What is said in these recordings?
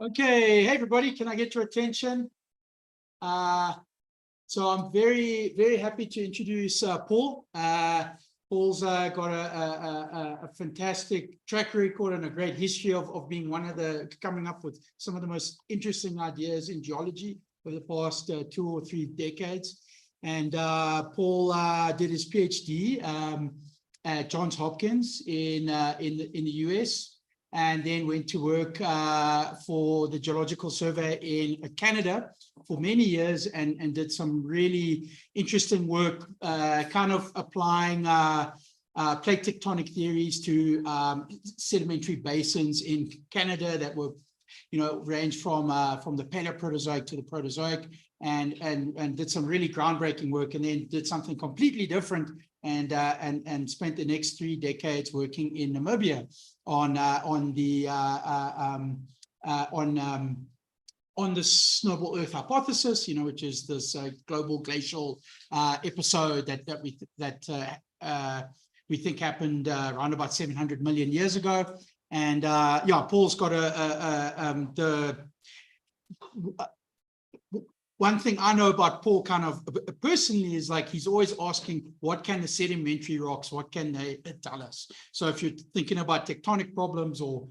Okay, hey everybody, can I get your attention? So I'm very, very happy to introduce Paul. Paul's got a fantastic track record and a great history of being coming up with some of the most interesting ideas in geology over the past 2 or 3 decades. And Paul did his PhD at Johns Hopkins in the US. And then went to work for the Geological Survey in Canada for many years and did some really interesting work, kind of applying plate tectonic theories to sedimentary basins in Canada that were, ranged from the Paleoproterozoic to the Proterozoic, and did some really groundbreaking work, and then did something completely different and spent the next 3 decades working in Namibia on the snowball Earth hypothesis, which is this global glacial episode that we think happened around about 700 million years ago. And Paul's got one thing I know about Paul kind of personally is like he's always asking, what can the sedimentary rocks, what can they tell us? So if you're thinking about tectonic problems or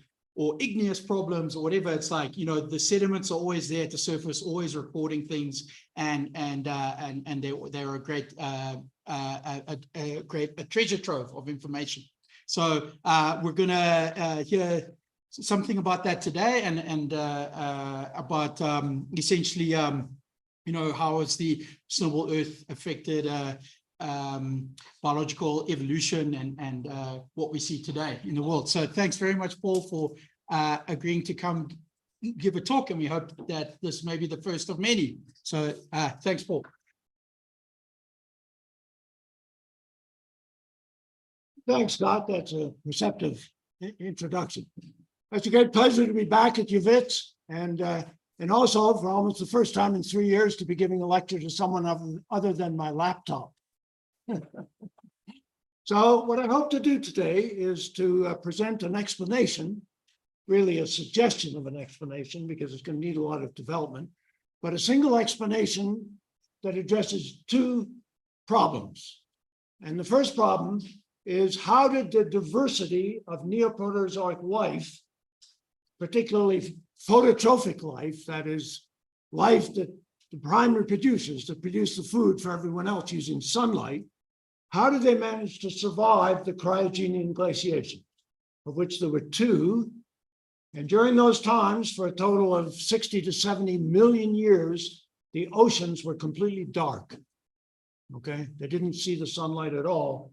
igneous problems or whatever, it's like, the sediments are always there at the surface, always recording things, and they're a great treasure trove of information. So we're gonna hear something about that today, and about essentially how has the snowball Earth affected biological evolution and what we see today in the world. So thanks very much, Paul, for agreeing to come give a talk, and we hope that this may be the first of many. So thanks, Paul. Thanks, Scott. That's a receptive introduction. It's a great pleasure to be back at Wits, and also for almost the first time in 3 years to be giving a lecture to someone other than my laptop. So what I hope to do today is to present an explanation, really a suggestion of an explanation, because it's going to need a lot of development, but a single explanation that addresses 2 problems. And the first problem is, how did the diversity of Neoproterozoic life, particularly phototrophic life, that is life that the primary producers that produce the food for everyone else using sunlight, how did they manage to survive the cryogenic glaciation, of which there were 2? And during those times, for a total of 60 to 70 million years, the oceans were completely dark. Okay, they didn't see the sunlight at all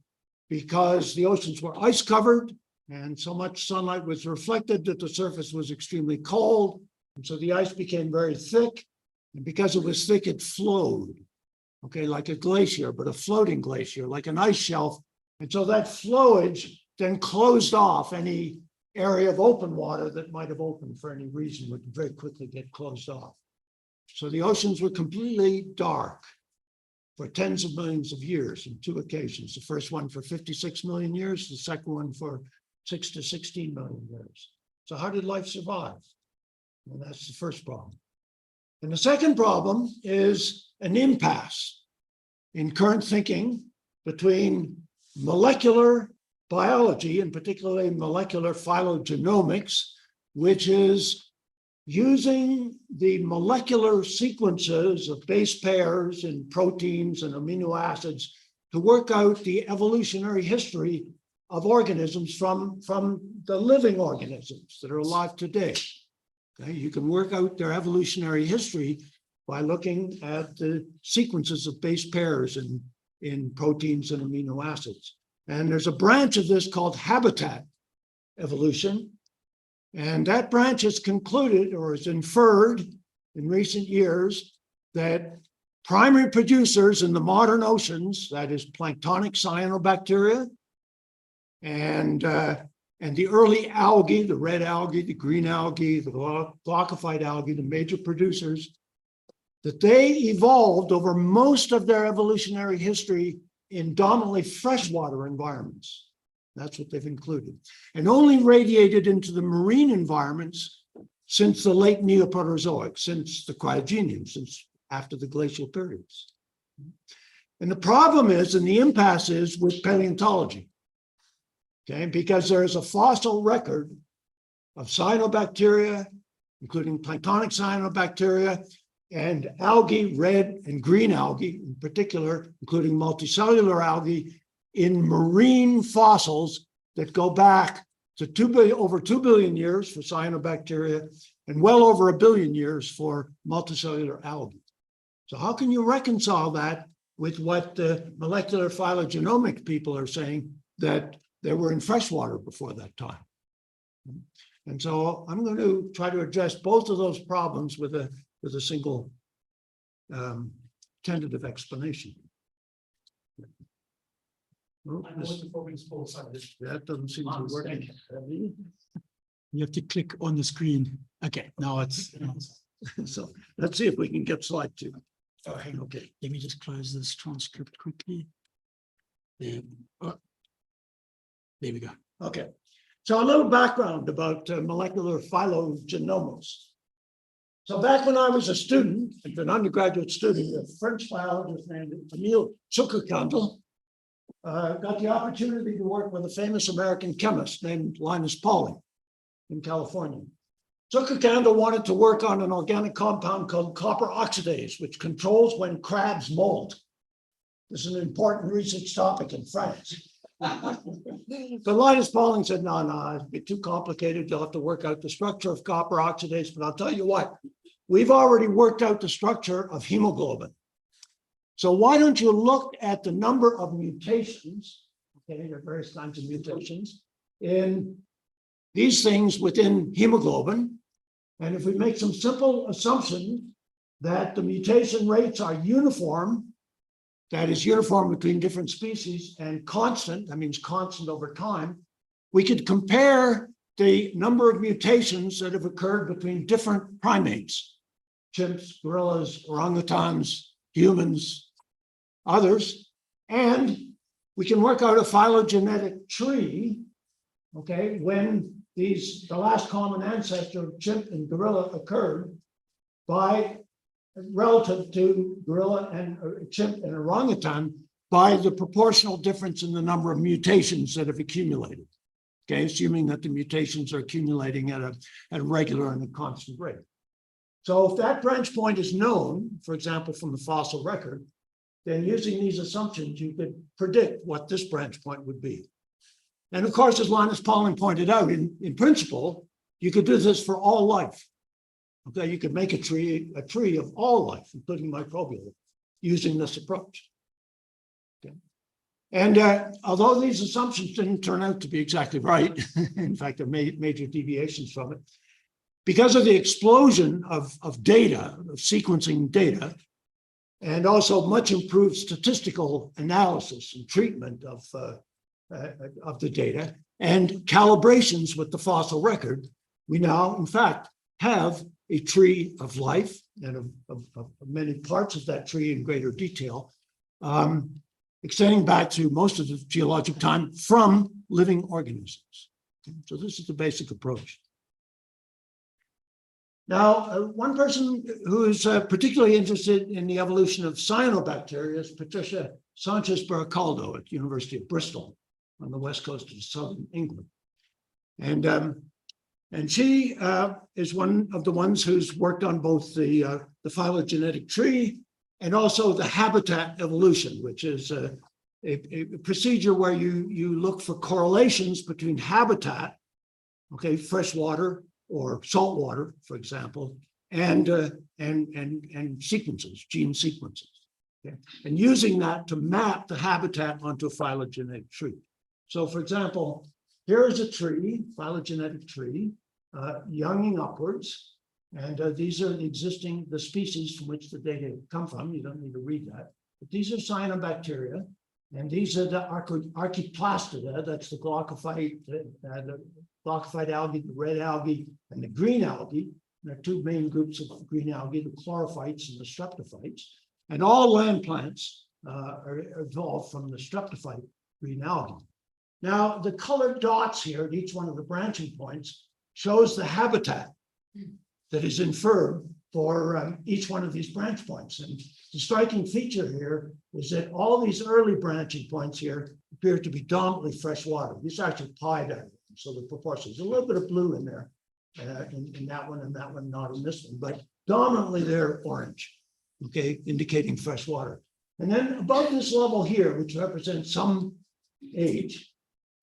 because the oceans were ice covered, and so much sunlight was reflected that the surface was extremely cold. And so the ice became very thick. And because it was thick, it flowed, okay, like a glacier, but a floating glacier, like an ice shelf. And so that flowage then closed off any area of open water that might have opened for any reason, would very quickly get closed off. So the oceans were completely dark for tens of millions of years in 2 occasions. The first one for 56 million years, the second one for 6 to 16 million years. So how did life survive? Well, that's the first problem. And the second problem is an impasse in current thinking between molecular biology, and particularly molecular phylogenomics, which is using the molecular sequences of base pairs in proteins and amino acids to work out the evolutionary history of organisms from the living organisms that are alive today. Okay? You can work out their evolutionary history by looking at the sequences of base pairs in proteins and amino acids. And there's a branch of this called habitat evolution. And that branch has concluded, or has inferred in recent years, that primary producers in the modern oceans, that is planktonic cyanobacteria, and the early algae, the red algae, the green algae, the glaucophyte algae, the major producers, that they evolved over most of their evolutionary history in dominantly freshwater environments. That's what they've included. And only radiated into the marine environments since the late Neoproterozoic, since the Cryogenian, since after the glacial periods. And the problem is, and the impasse is with paleontology, okay, because there is a fossil record of cyanobacteria, including planktonic cyanobacteria, and algae, red and green algae in particular, including multicellular algae in marine fossils that go back to over 2 billion years for cyanobacteria and well over 1 billion years for multicellular algae. So how can you reconcile that with what the molecular phylogenomic people are saying, that they were in freshwater before that time? And so I'm going to try to address both of those problems with a single tentative explanation. Well, that doesn't seem to be working. You have to click on the screen. Okay, now it's. So let's see if we can get slide 2. Oh, hang on. Okay. Let me just close this transcript quickly. There, there we go. Okay. So a little background about molecular phylogenomics. So back when I was a student, an undergraduate student, a French biologist named Emile Zuckerkandl got the opportunity to work with a famous American chemist named Linus Pauling in California. Zuckerkandl wanted to work on an organic compound called copper oxidase, which controls when crabs molt. This is an important research topic in France. But Linus Pauling said, no, it'd be too complicated. You'll have to work out the structure of copper oxidase. But I'll tell you what, we've already worked out the structure of hemoglobin. So why don't you look at the number of mutations, okay, there are various kinds of mutations, in these things within hemoglobin. And if we make some simple assumption that the mutation rates are uniform, that is uniform between different species, and constant, that means constant over time, we could compare the number of mutations that have occurred between different primates, chimps, gorillas, orangutans, humans, others, and we can work out a phylogenetic tree, okay, when the last common ancestor of chimp and gorilla occurred by relative to gorilla and chimp and orangutan by the proportional difference in the number of mutations that have accumulated. Okay, assuming that the mutations are accumulating at a regular and a constant rate. So if that branch point is known, for example, from the fossil record, then using these assumptions, you could predict what this branch point would be. And of course, as Linus Pauling pointed out, in principle, you could do this for all life. Okay, you could make a tree of all life, including microbial, using this approach. Okay. And although these assumptions didn't turn out to be exactly right, in fact, there are major deviations from it, because of the explosion of data, of sequencing data, and also much improved statistical analysis and treatment of the data and calibrations with the fossil record, we now, in fact, have a tree of life and of many parts of that tree in greater detail, extending back to most of the geologic time from living organisms. So this is the basic approach. Now, one person who is particularly interested in the evolution of cyanobacteria is Patricia Sanchez-Baracaldo at the University of Bristol on the west coast of southern England. And she is one of the ones who's worked on both the phylogenetic tree and also the habitat evolution, which is a procedure where you look for correlations between habitat, okay, freshwater or saltwater, for example, and sequences, gene sequences, okay? And using that to map the habitat onto a phylogenetic tree. So, for example, here is a tree, phylogenetic tree, younging upwards, and these are the species from which the data come from. You don't need to read that, but these are cyanobacteria, and these are the archaeplastida. That's the glaucophyte algae, the red algae, and the green algae. There are two main groups of green algae: the chlorophytes and the streptophytes. And all land plants are evolved from the streptophyte green algae. Now, the colored dots here at each one of the branching points shows the habitat that is inferred for each one of these branch points. And the striking feature here is that all these early branching points here appear to be dominantly freshwater. These are actually pi diagrams, so the proportions. A little bit of blue in there, in that one and that one, not in this one, but dominantly they're orange, okay, indicating freshwater. And then above this level here, which represents some age,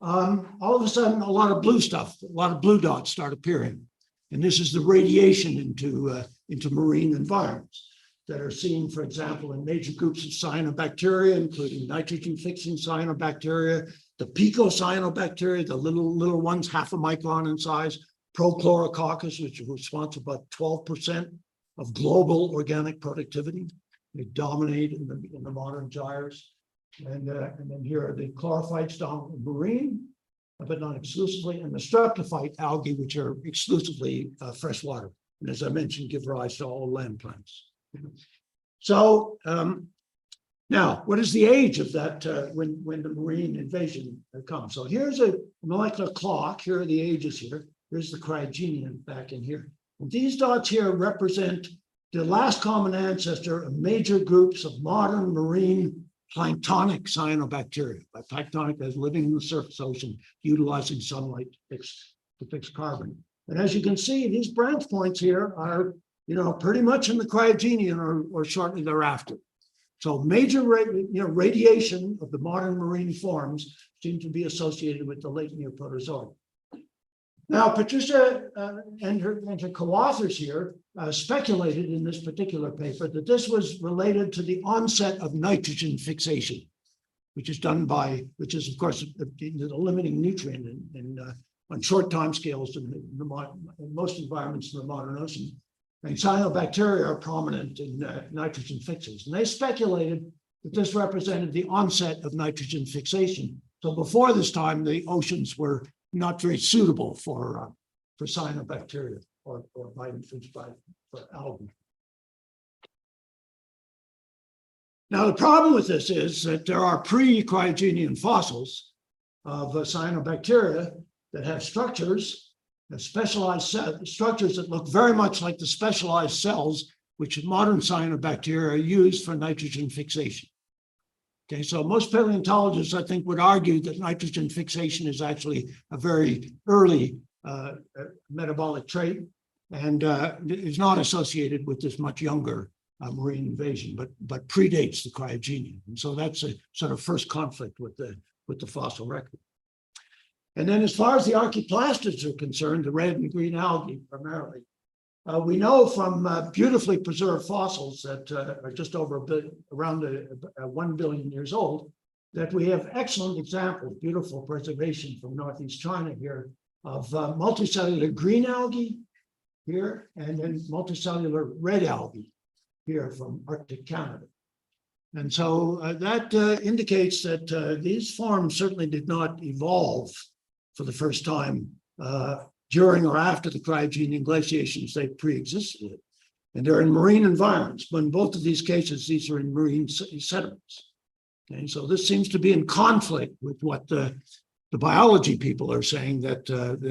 all of a sudden, a lot of blue stuff, a lot of blue dots start appearing. And this is the radiation into marine environments that are seen, for example, in major groups of cyanobacteria, including nitrogen-fixing cyanobacteria, the picocyanobacteria, the little ones, half a micron in size, prochlorococcus, which is responsible about 12% of global organic productivity. They dominate in the modern gyres. And then here are the chlorophytes dominant marine, but not exclusively, and the streptophyte algae, which are exclusively freshwater. And as I mentioned, give rise to all land plants. So now, what is the age of that when the marine invasion comes? So here's a molecular clock. Here are the ages here. Here's the cryogenian back in here. And these dots here represent the last common ancestor of major groups of modern marine planktonic cyanobacteria. By planktonic, as living in the surface ocean, utilizing sunlight to fix carbon. And as you can see, these branch points here are, pretty much in the cryogenian or shortly thereafter. So major radiation of the modern marine forms seem to be associated with the late Neoproterozoic. Now, Patricia and her co-authors here speculated in this particular paper that this was related to the onset of nitrogen fixation, which is of course, the limiting nutrient on short time scales in most environments in the modern ocean. And cyanobacteria are prominent in nitrogen fixers. And they speculated that this represented the onset of nitrogen fixation. So before this time, the oceans were not very suitable for cyanobacteria or for algae. Now, the problem with this is that there are pre-cryogenian fossils of cyanobacteria that have structures, specialized structures that look very much like the specialized cells which modern cyanobacteria use for nitrogen fixation. Okay, so most paleontologists, I think, would argue that nitrogen fixation is actually a very early metabolic trait and is not associated with this much younger marine invasion, but predates the cryogenian. And so that's a sort of first conflict with the fossil record. And then as far as the archaeplastids are concerned, the red and green algae primarily, we know from beautifully preserved fossils that are just over around 1 billion years old, that we have excellent examples, beautiful preservation from Northeast China here of multicellular green algae here, and then multicellular red algae here from Arctic Canada. And so that indicates that these forms certainly did not evolve for the first time during or after the cryogenic glaciations. They pre-existed it. And they're in marine environments, but in both of these cases, these are in marine sediments. Okay, so this seems to be in conflict with what the biology people are saying, that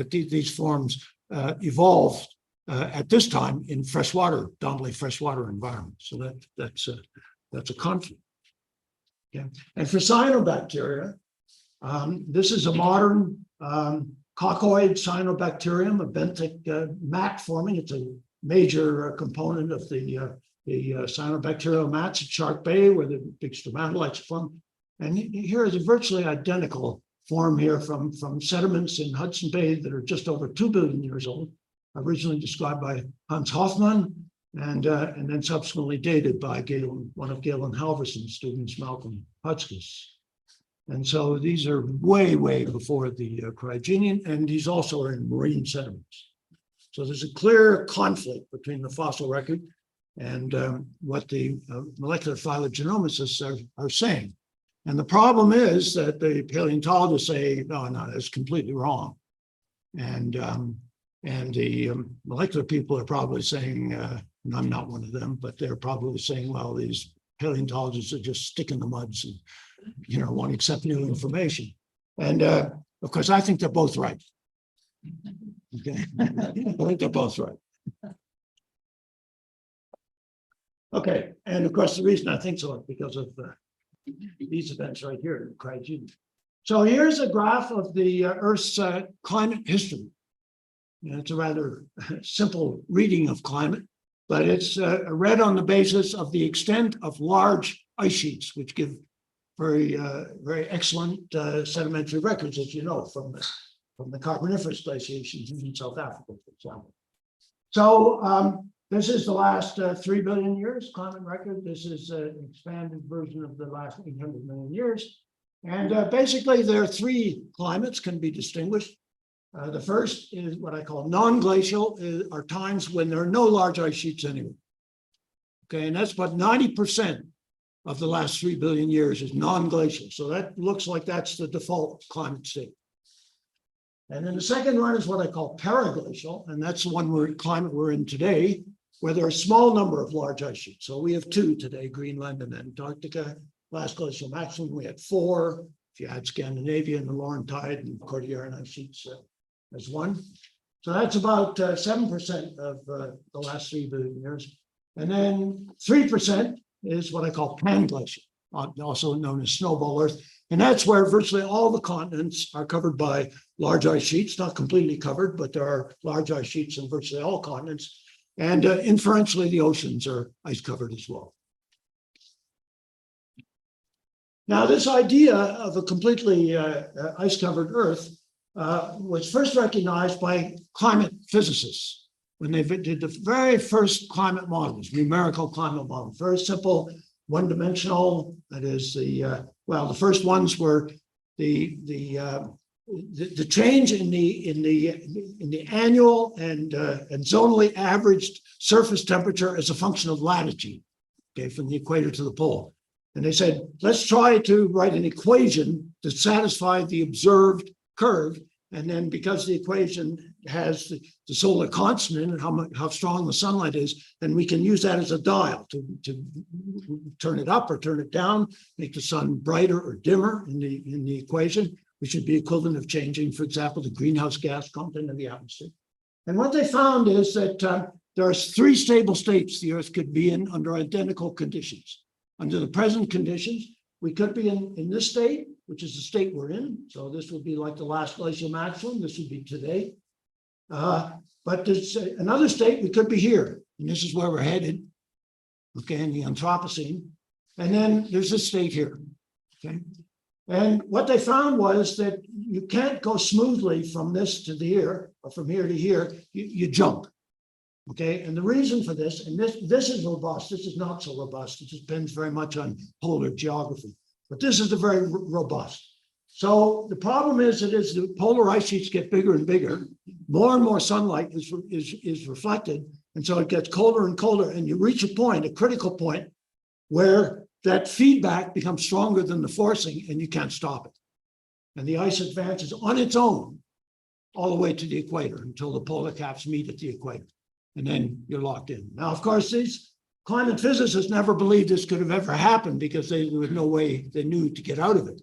these forms evolved at this time in freshwater, dominantly freshwater environments. So that's a conflict. Okay. And for cyanobacteria, this is a modern coccoid cyanobacterium, a benthic mat forming. It's a major component of the cyanobacterial mats at Shark Bay, where the big stromatolites form. And here is a virtually identical form here from sediments in Hudson Bay that are just over 2 billion years old, originally described by Hans Hofmann, and then subsequently dated by one of Galen Halverson's students, Malcolm Hotchkiss. And so these are way, way before the cryogenian, and these also are in marine sediments. So there's a clear conflict between the fossil record and what the molecular phylogenomicists are saying. And the problem is that the paleontologists say, no, that's completely wrong. And the molecular people are probably saying, and I'm not one of them, but they're probably saying, well, these paleontologists are just sticking the muds and won't accept new information. And of course, I think they're both right. Okay, I think they're both right. Okay, and of course, the reason I think so is because of these events right here in Cryogenic. So here's a graph of the Earth's climate history. And it's a rather simple reading of climate, but it's read on the basis of the extent of large ice sheets, which give very excellent sedimentary records, as you know, from the Carboniferous glaciations in South Africa, for example. So this is the last 3 billion years climate record. This is an expanded version of the last 800 million years. And basically, there are 3 climates can be distinguished. The first is what I call non-glacial, are times when there are no large ice sheets anywhere. Okay, and that's about 90% of the last 3 billion years is non-glacial. So that looks like that's the default climate state. And then the second one is what I call paraglacial, and that's the one climate we're in today, where there are a small number of large ice sheets. So we have 2 today, Greenland and Antarctica. Last glacial maximum, we had 4. If you add Scandinavia and the Laurentide and Cordilleran ice sheets as 1. So that's about 7% of the last 3 billion years. And then 3% is what I call panglacial, also known as snowball Earth. And that's where virtually all the continents are covered by large ice sheets, not completely covered, but there are large ice sheets in virtually all continents. And inferentially, the oceans are ice covered as well. Now, this idea of a completely ice-covered Earth was first recognized by climate physicists when they did the very first climate models, numerical climate models, very simple, one-dimensional. That is the first ones were the change in the annual and zonally averaged surface temperature as a function of latitude, okay, from the equator to the pole. And they said, let's try to write an equation to satisfy the observed curve. And then because the equation has the solar constant and how strong the sunlight is, then we can use that as a dial to turn it up or turn it down, make the sun brighter or dimmer in the equation, which would be equivalent of changing, for example, the greenhouse gas content of the atmosphere. And what they found is that there are 3 stable states the Earth could be in under identical conditions. Under the present conditions, we could be in this state, which is the state we're in. So this would be like the last glacial maximum. This would be today. But there's another state, we could be here. And this is where we're headed, okay, in the Anthropocene. And then there's this state here, okay? And what they found was that you can't go smoothly from this to here, or from here to here, you jump. Okay, and the reason for this, and this is robust, this is not so robust, it depends very much on polar geography, but this is a very robust. So the problem is that as the polar ice sheets get bigger and bigger, more and more sunlight is reflected, and so it gets colder and colder, and you reach a point, a critical point, where that feedback becomes stronger than the forcing, and you can't stop it. And the ice advances on its own all the way to the equator until the polar caps meet at the equator. And then you're locked in. Now, of course, these climate physicists never believed this could have ever happened because there was no way they knew to get out of it.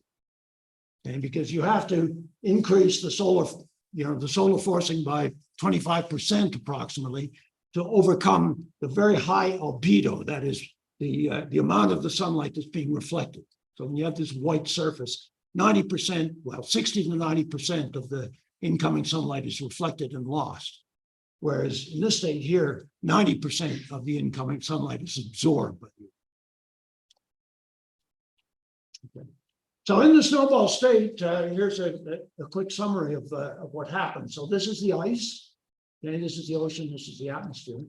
And because you have to increase the solar forcing by 25% approximately to overcome the very high albedo, that is the amount of the sunlight that's being reflected. So when you have this white surface, 90%, well, 60 to 90% of the incoming sunlight is reflected and lost. Whereas in this state here, 90% of the incoming sunlight is absorbed by you. Okay. So in the snowball state, here's a quick summary of what happened. So this is the ice. Okay, this is the ocean. This is the atmosphere.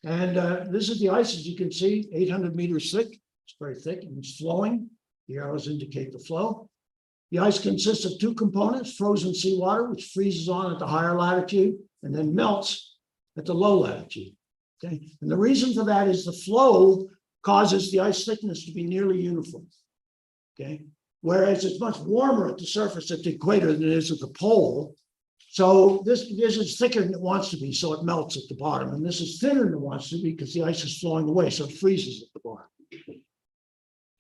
And this is the ice, as you can see, 800 meters thick. It's very thick and it's flowing. The arrows indicate the flow. The ice consists of 2 components, frozen seawater, which freezes on at the higher latitude and then melts at the low latitude. Okay, and the reason for that is the flow causes the ice thickness to be nearly uniform. Okay, whereas it's much warmer at the surface at the equator than it is at the pole. So this is thicker than it wants to be, so it melts at the bottom. And this is thinner than it wants to be because the ice is flowing away, so it freezes at the bottom.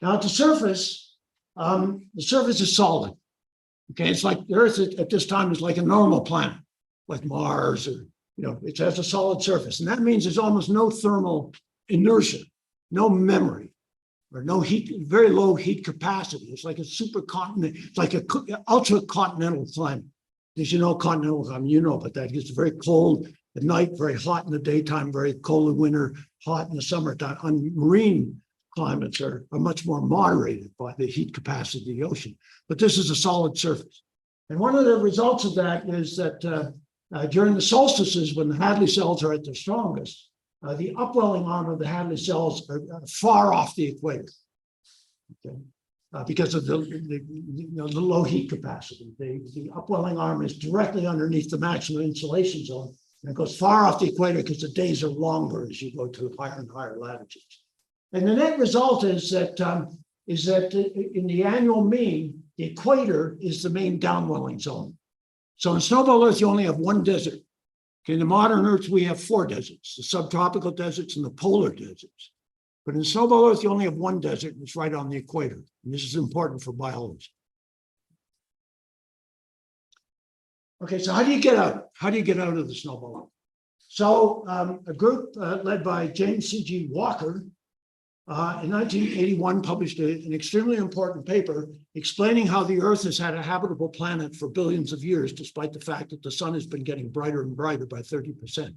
Now at the surface is solid. Okay, it's like the Earth at this time is like a normal planet, like Mars, or it has a solid surface, and that means there's almost no thermal inertia. no memory, or no heat, very low heat capacity. It's like a supercontinent, it's like a ultra continental climate. As you know, continental climate, you know, but that gets very cold at night, very hot in the daytime, very cold in winter, hot in the summertime. Marine climates are much more moderated by the heat capacity of the ocean. But this is a solid surface. And one of the results of that is that during the solstices, when the Hadley cells are at their strongest, the upwelling arm of the Hadley cells are far off the equator, okay? Because of the low heat capacity. The upwelling arm is directly underneath the maximum insolation zone, and it goes far off the equator because the days are longer as you go to higher and higher latitudes. And the net result is that in the annual mean, the equator is the main downwelling zone. So in snowball Earth, you only have one desert. Okay, in the modern Earth, we have 4 deserts, the subtropical deserts and the polar deserts. But in snowball Earth, you only have one desert, and it's right on the equator. And this is important for biology. Okay, so how do you get out? How do you get out of the snowball Earth? So a group led by James C.G. Walker in 1981 published an extremely important paper explaining how the Earth has had a habitable planet for billions of years, despite the fact that the sun has been getting brighter and brighter by 30%.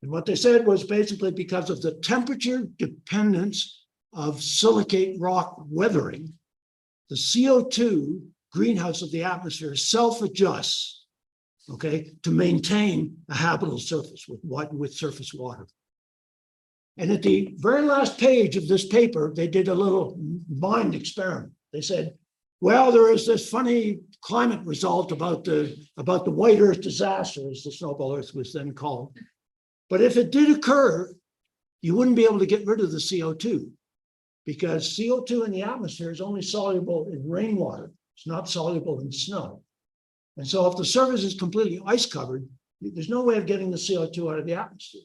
And what they said was basically because of the temperature dependence of silicate rock weathering, the CO2 greenhouse of the atmosphere self-adjusts, okay, to maintain a habitable surface with surface water. And at the very last page of this paper, they did a little mind experiment. They said, well, there is this funny climate result about the white Earth disaster, as the snowball Earth was then called. But if it did occur, you wouldn't be able to get rid of the CO2 because CO2 in the atmosphere is only soluble in rainwater. It's not soluble in snow. And so if the surface is completely ice covered, there's no way of getting the CO2 out of the atmosphere.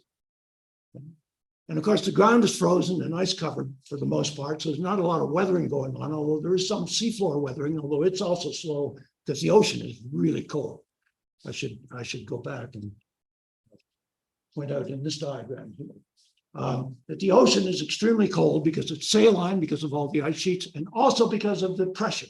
And of course, the ground is frozen and ice covered for the most part, so there's not a lot of weathering going on, although there is some seafloor weathering, although it's also slow because the ocean is really cold. I should go back and point out in this diagram here that the ocean is extremely cold because it's saline, because of all the ice sheets, and also because of the pressure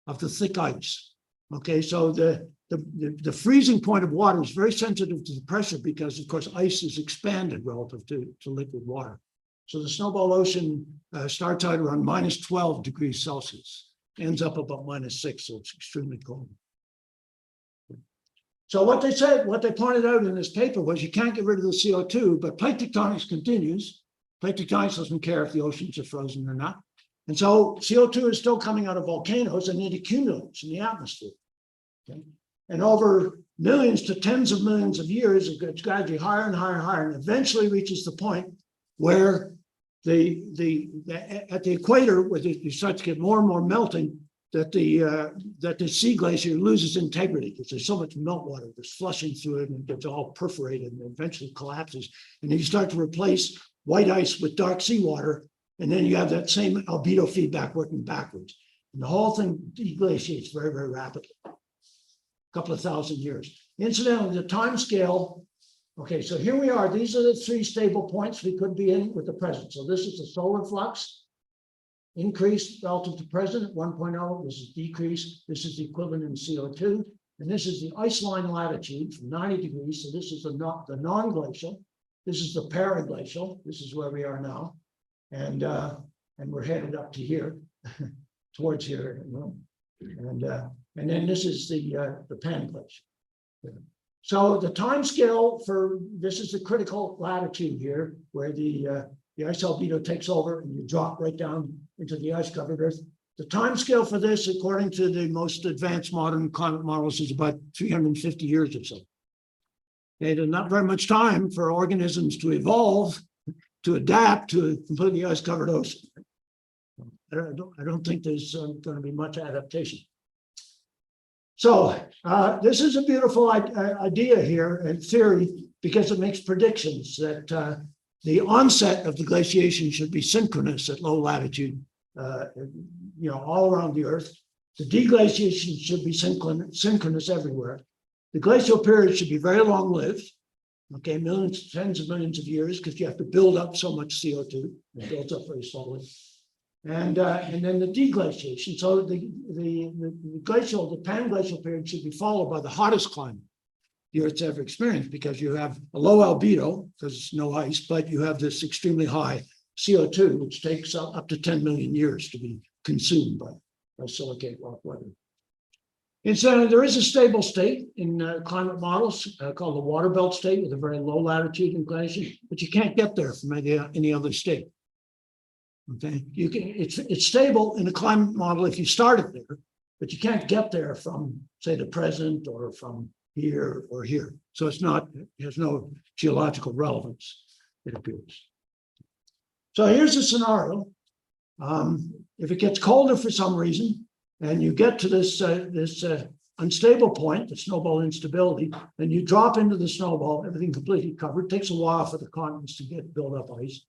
of the thick ice. Okay, so the freezing point of water is very sensitive to the pressure because, of course, ice is expanded relative to liquid water. So the snowball ocean starts out around minus 12 degrees Celsius, ends up about minus 6, so it's extremely cold. So what they pointed out in this paper was you can't get rid of the CO2, but plate tectonics continues. Plate tectonics doesn't care if the oceans are frozen or not. And so CO2 is still coming out of volcanoes and it accumulates in the atmosphere. Okay? And over millions to tens of millions of years, it gets gradually higher and higher and higher, and eventually reaches the point where at the equator, where you start to get more and more melting, that the sea glacier loses integrity because there's so much meltwater that's flushing through it and it gets all perforated and eventually collapses. And then you start to replace white ice with dark seawater, and then you have that same albedo feedback working backwards. And the whole thing deglaciates very, very rapidly. A couple of thousand years. Incidentally, the time scale, okay, so here we are. These are the 3 stable points we could be in with the present. So this is the solar flux, increase relative to present at 1.0. This is decrease. This is the equivalent in CO2. And this is the ice line latitude from 90 degrees. So this is the non-glacial. This is the paraglacial. This is where we are now. And we're headed up to here, towards here. And then this is the panglacial. So the time scale for this is the critical latitude here, where the ice albedo takes over and you drop right down into the ice covered Earth. The time scale for this, according to the most advanced modern climate models, is about 350 years or so. Okay, there's not very much time for organisms to evolve, to adapt to a completely ice covered ocean. I don't think there's going to be much adaptation. So this is a beautiful idea here in theory because it makes predictions that the onset of the glaciation should be synchronous at low latitude, all around the Earth. The deglaciation should be synchronous everywhere. The glacial period should be very long-lived. Okay, millions, tens of millions of years, because you have to build up so much CO2. It builds up very slowly. And then the deglaciation. So the glacial, the pan-glacial period should be followed by the hottest climate the Earth's ever experienced, because you have a low albedo, because it's no ice, but you have this extremely high CO2, which takes up to 10 million years to be consumed by silicate rock weather. Incidentally, there is a stable state in climate models called the water belt state with a very low latitude inclination, but you can't get there from any other state. Okay, you can. It's stable in a climate model if you started there, but you can't get there from, say, the present or from here or here. So it's not. It has no geological relevance, it appears. So here's a scenario. If it gets colder for some reason, and you get to this unstable point, the snowball instability, and you drop into the snowball, everything completely covered. It takes a while for the continents to get build up ice.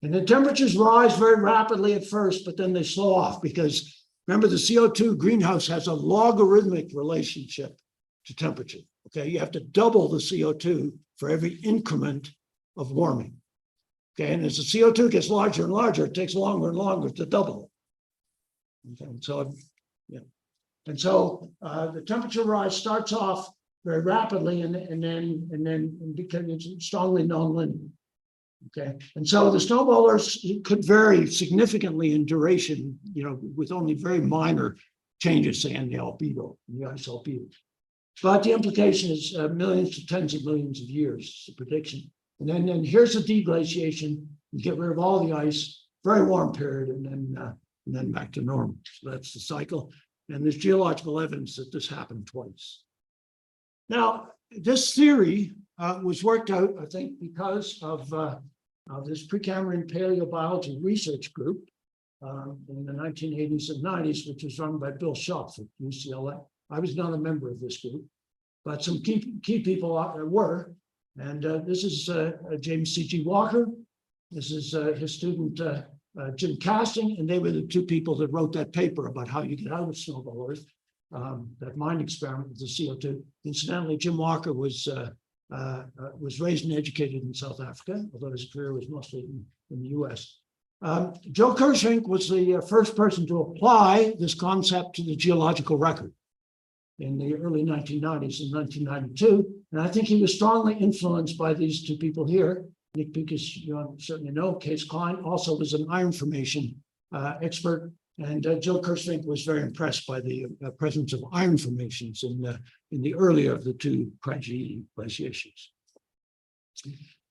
And the temperatures rise very rapidly at first, but then they slow off because remember the CO2 greenhouse has a logarithmic relationship to temperature. Okay, you have to double the CO2 for every increment of warming. Okay, and as the CO2 gets larger and larger, it takes longer and longer to double it. Okay, so yeah, and so the temperature rise starts off very rapidly, and then becomes strongly nonlinear. Okay, and so the snowballers could vary significantly in duration, you know, with only very minor changes, say, in the albedo, in the ice albedo. But the implication is millions to tens of millions of years, the prediction. And then here's the deglaciation. You get rid of all the ice, very warm period, and then back to normal. So that's the cycle. And there's geological evidence that this happened twice. Now, this theory was worked out, I think, because of this Precambrian paleobiology research group in the 1980s and 90s, which was run by Bill Schopf at UCLA. I was not a member of this group, but some key people out there were. And this is James C.G. Walker. This is his student, Jim Casting, and they were the two people that wrote that paper about how you get out of snowball Earth, that mind experiment with the CO2. Incidentally, Jim Walker was raised and educated in South Africa, although his career was mostly in the US. Joe Kirschvink was the first person to apply this concept to the geological record in the early 1990s, in 1992. And I think he was strongly influenced by these two people here. Nick Pincus, you certainly know, Case Klein also was an iron formation expert. And Joe Kirschvink was very impressed by the presence of iron formations in the earlier of the two Cryogenic glaciations.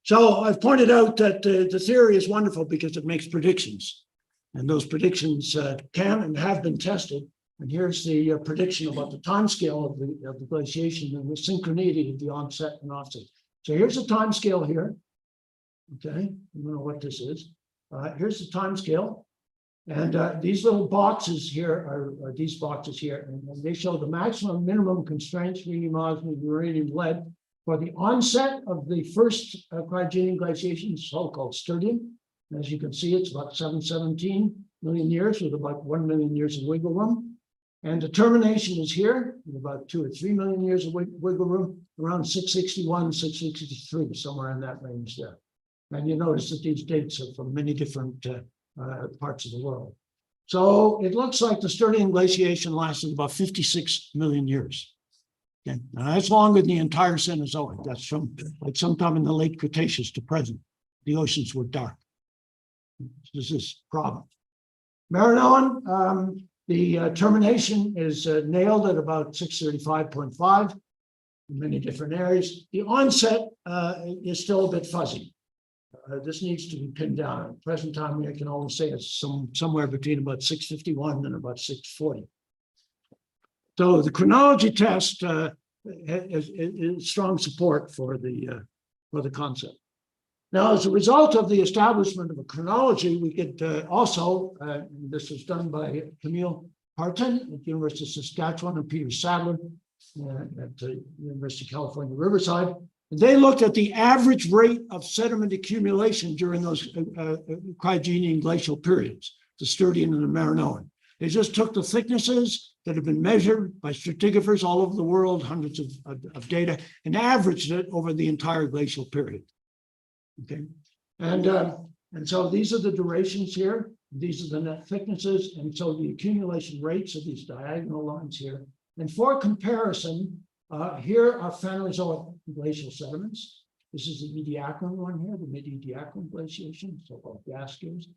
So I've pointed out that the theory is wonderful because it makes predictions. And those predictions can and have been tested. And here's the prediction about the timescale of the glaciation and the synchronity of the onset and offset. So here's a timescale here. Okay, I don't know what this is. Here's the timescale. And these little boxes here are these boxes here, and they show the maximum and minimum constraints, rhenium, osmium, uranium, lead, for the onset of the first cryogenic glaciation, so-called Sturdium. And as you can see, it's about 717 million years with about 1 million years of wiggle room. And the termination is here, with about 2 or 3 million years of wiggle room, around 661, 663, somewhere in that range there. And you notice that these dates are from many different parts of the world. So it looks like the Sturdian glaciation lasted about 56 million years. Okay, now that's longer than the entire Cenozoic. That's from like sometime in the late Cretaceous to present. The oceans were dark. This is problem. Marinoan, the termination is nailed at about 635.5 in many different areas. The onset is still a bit fuzzy. This needs to be pinned down. At the present time, we can only say it's somewhere between about 651 and about 640. So the chronology test is strong support for the concept. Now, as a result of the establishment of a chronology, we could also, this was done by Camille Parton at the University of Saskatchewan and Peter Sadler at the University of California, Riverside. They looked at the average rate of sediment accumulation during those Cryogenian glacial periods, the Sturdian and the Marinoan. They just took the thicknesses that have been measured by stratigraphers all over the world, hundreds of data, and averaged it over the entire glacial period. Okay, and so these are the durations here. These are the net thicknesses, and so the accumulation rates of these diagonal lines here. And for comparison, here are Phanerozoic glacial sediments. This is the Ediacaran one here, the mid-Ediacaran glaciation, so-called gas gives.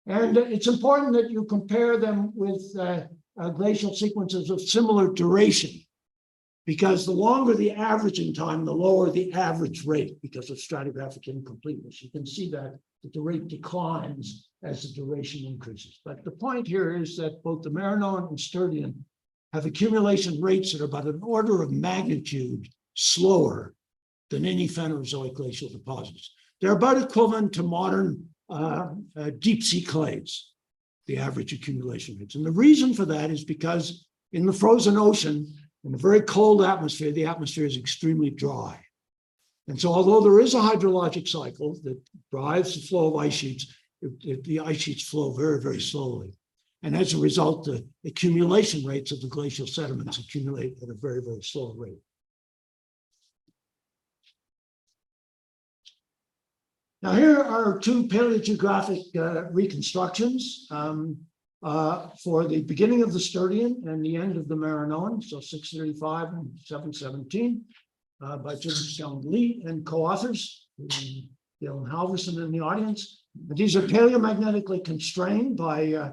And it's important that you compare them with glacial sequences of similar duration, because the longer the averaging time, the lower the average rate because of stratigraphic incompleteness. You can see that the rate declines as the duration increases. But the point here is that both the Maranon and Sturtian have accumulation rates that are about an order of magnitude slower than any Phanerozoic glacial deposits. They're about equivalent to modern deep sea clays, the average accumulation rates. And the reason for that is because in the frozen ocean, in a very cold atmosphere, the atmosphere is extremely dry. And so although there is a hydrologic cycle that drives the flow of ice sheets, the ice sheets flow very, very slowly. And as a result, the accumulation rates of the glacial sediments accumulate at a very, very slow rate. Now, here are two paleogeographic reconstructions for the beginning of the Sturtian and the end of the Maranon, so 635 and 717, by James Lee and co-authors, Galen Halverson in the audience. But these are paleomagnetically constrained by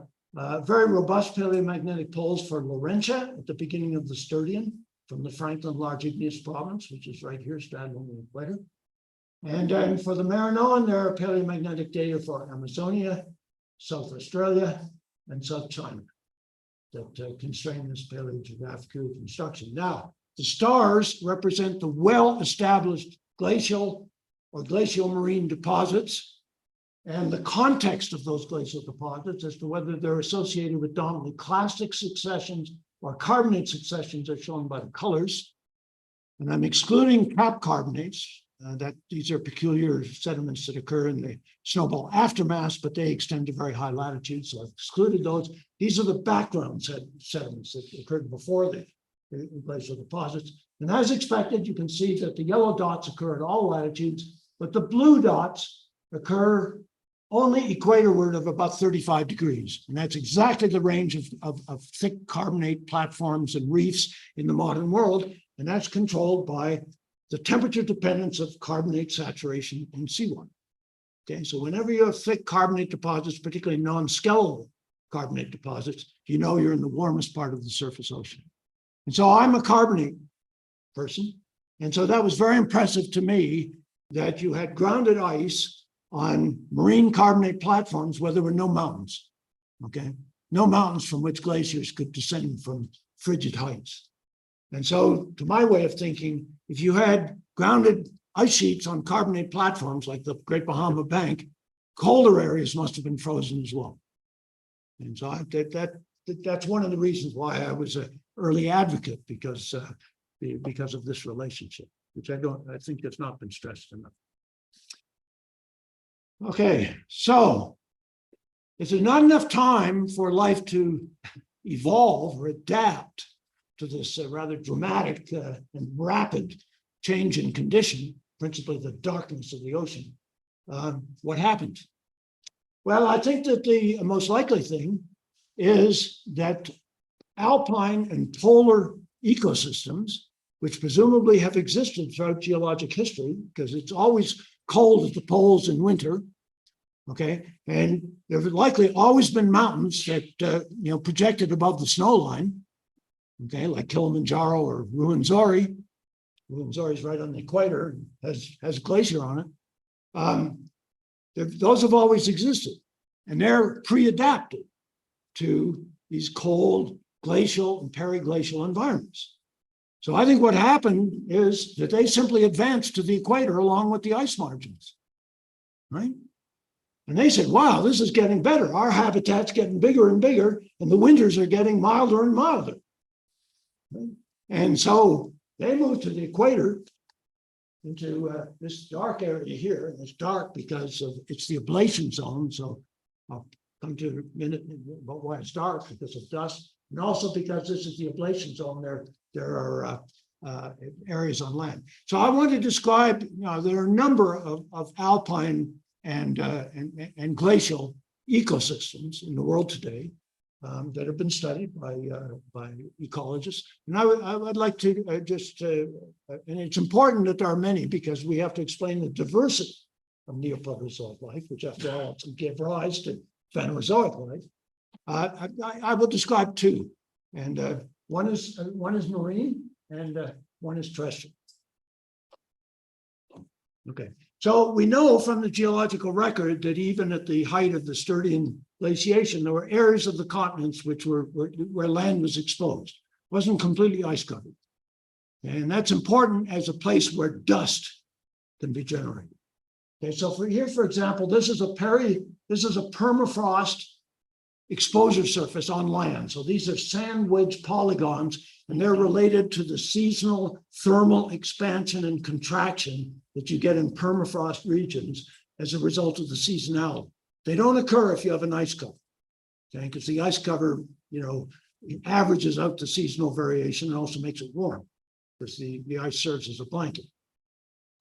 very robust paleomagnetic poles for Laurentia at the beginning of the Sturtian from the Franklin Large Igneous Province, which is right here, straddling the equator. And then for the Maranon, there are paleomagnetic data for Amazonia, South Australia, and South China that constrain this paleogeographic reconstruction. Now, the stars represent the well-established glacial or glacial marine deposits and the context of those glacial deposits as to whether they're associated with dominantly clastic successions or carbonate successions are shown by the colors. And I'm excluding cap carbonates. That these are peculiar sediments that occur in the snowball aftermath, but they extend to very high latitudes. So I've excluded those. These are the background sediments that occurred before the glacial deposits. And as expected, you can see that the yellow dots occur at all latitudes, but the blue dots occur only equatorward of about 35 degrees. And that's exactly the range of thick carbonate platforms and reefs in the modern world. And that's controlled by the temperature dependence of carbonate saturation in seawater. Okay, so whenever you have thick carbonate deposits, particularly non-skeletal carbonate deposits, you know you're in the warmest part of the surface ocean. And so I'm a carbonate person. And so that was very impressive to me that you had grounded ice on marine carbonate platforms where there were no mountains. Okay, no mountains from which glaciers could descend from frigid heights. And so, to my way of thinking, if you had grounded ice sheets on carbonate platforms like the Great Bahama Bank, colder areas must have been frozen as well. And so that's one of the reasons why I was an early advocate, because of this relationship, which I think has not been stressed enough. Okay, so is there not enough time for life to evolve or adapt to this rather dramatic and rapid change in condition, principally the darkness of the ocean? What happened? Well, I think that the most likely thing is that alpine and polar ecosystems, which presumably have existed throughout geologic history, because it's always cold at the poles in winter, okay, and there have likely always been mountains that projected above the snow line. Okay, like Kilimanjaro or Ruwenzori. Ruwenzori is right on the equator, has a glacier on it. Those have always existed, and they're pre-adapted to these cold glacial and periglacial environments. So I think what happened is that they simply advanced to the equator along with the ice margins, right? And they said, wow, this is getting better. Our habitat's getting bigger and bigger, and the winters are getting milder and milder. And so they moved to the equator into this dark area here. And it's dark because it's the ablation zone. So come to in a minute about why it's dark, because of dust, and also because this is the ablation zone. There are areas on land. So I want to describe, there are a number of alpine and glacial ecosystems in the world today that have been studied by ecologists. And I would like to and it's important that there are many, because we have to explain the diversity of Neoproterozoic life, which after all give rise to Phanerozoic life. I will describe two, and one is marine and one is terrestrial. Okay, so we know from the geological record that even at the height of the Sturdian glaciation, there were areas of the continents where land was exposed, wasn't completely ice covered, and that's important as a place where dust can be generated. Okay, so for example, this is a permafrost exposure surface on land. So these are sand wedge polygons, and they're related to the seasonal thermal expansion and contraction that you get in permafrost regions as a result of the seasonality. They don't occur if you have an ice cover, okay? Because the ice cover, it averages out the seasonal variation and also makes it warm, because the ice serves as a blanket.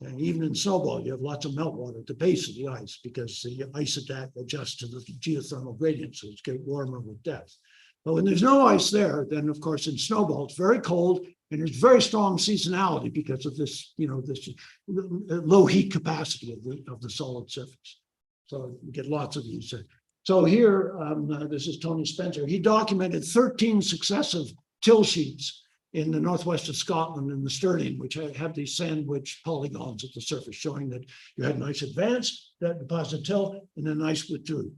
And even in snowball, you have lots of meltwater at the base of the ice, because the ice adjusts to the geothermal gradient, so it's getting warmer with depth. But when there's no ice there, then of course in snowball, it's very cold, and there's very strong seasonality because of this, this low heat capacity of the solid surface. So you get lots of these. So here, this is Tony Spencer. He documented 13 successive till sheets in the northwest of Scotland in the Sturdian, which have these sand wedge polygons at the surface, showing that you had an ice advance, that deposit till, and then ice withdrew.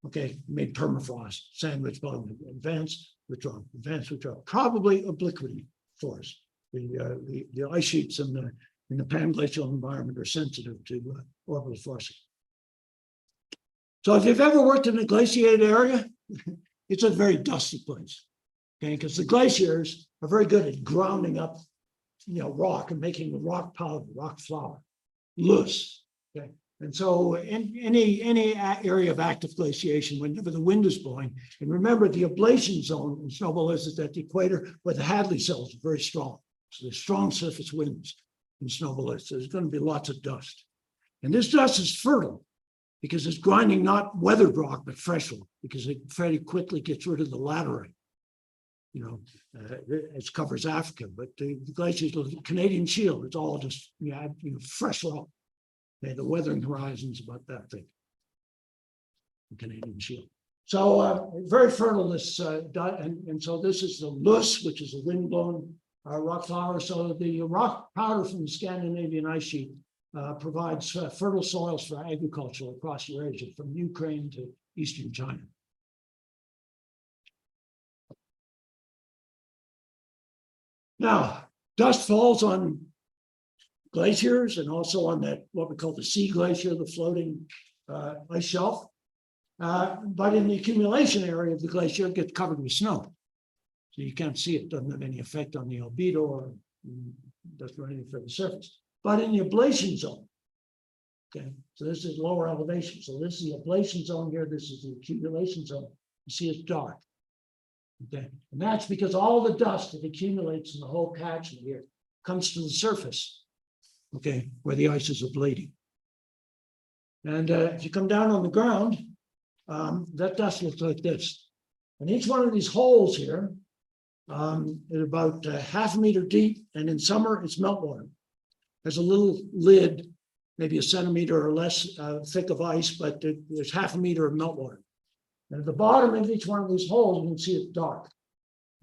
Okay, made permafrost, sand wedge polygon, advance, withdraw, advance, withdraw. Probably obliquity force. The ice sheets in the pan-glacial environment are sensitive to orbital forcing. So if you've ever worked in a glaciated area, it's a very dusty place. Okay, because the glaciers are very good at grounding up, rock and making the rock powder, rock flour, loose. Okay, and so in any area of active glaciation, whenever the wind is blowing, and remember the ablation zone in snowball is at the equator where the Hadley cells are very strong. So there's strong surface winds in snowball. So there's going to be lots of dust, and this dust is fertile because it's grinding not weathered rock but fresh rock, because it very quickly gets rid of the laterite. It covers Africa, but the glaciers, the Canadian Shield, it's all just fresh rock. The weathering horizon's about that thing. The Canadian Shield. So very fertile this, and so this is the loess, which is a windblown rock flour. So the rock powder from the Scandinavian ice sheet provides fertile soils for agriculture across Eurasia, from Ukraine to eastern China. Now, dust falls on glaciers and also on that, what we call the sea glacier, the floating ice shelf. But in the accumulation area of the glacier, it gets covered with snow. So you can't see it, doesn't have any effect on the albedo or doesn't do anything for the surface. But in the ablation zone, okay, so this is lower elevation. So this is the ablation zone here, this is the accumulation zone. You see it's dark. Okay, and that's because all the dust that accumulates in the whole catchment here comes to the surface, okay, where the ice is ablating. And if you come down on the ground, that dust looks like this. And each one of these holes here is about half a meter deep, and in summer it's meltwater. There's a little lid, maybe a centimeter or less thick of ice, but there's half a meter of meltwater. And at the bottom of each one of these holes, you can see it's dark,